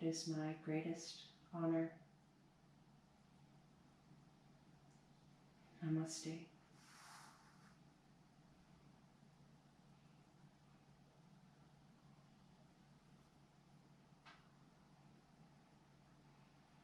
It is my greatest honor. Namaste.